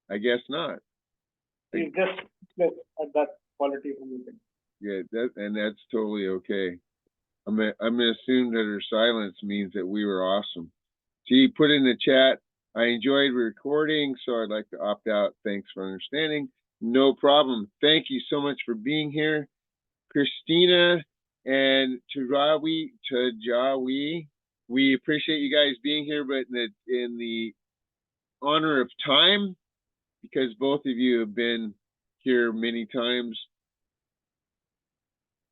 I guess not. He's just at that quality of meeting. Yeah, that's totally okay. I'm gonna assume that her silence means that we were awesome. She put in the chat, I enjoyed recording, so I'd like to opt out. Thanks for understanding. No problem. Thank you so much for being here. Christina and Tajawi, we appreciate you guys being here, but in the honor of time, because both of you have been here many times,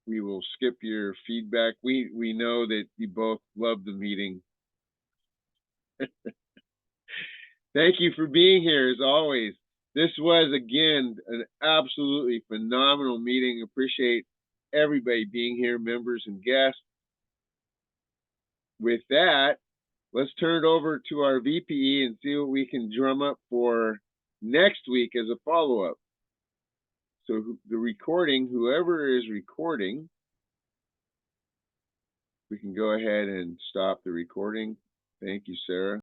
we will skip your feedback. We know that you both love the meeting. Thank you for being here as always. This was, again, an absolutely phenomenal meeting. Appreciate everybody being here, members and guests. With that, let's turn it over to our VPE and see what we can drum up for next week as a follow-up. So the recording, whoever is recording, we can go ahead and stop the recording. Thank you, Sarah.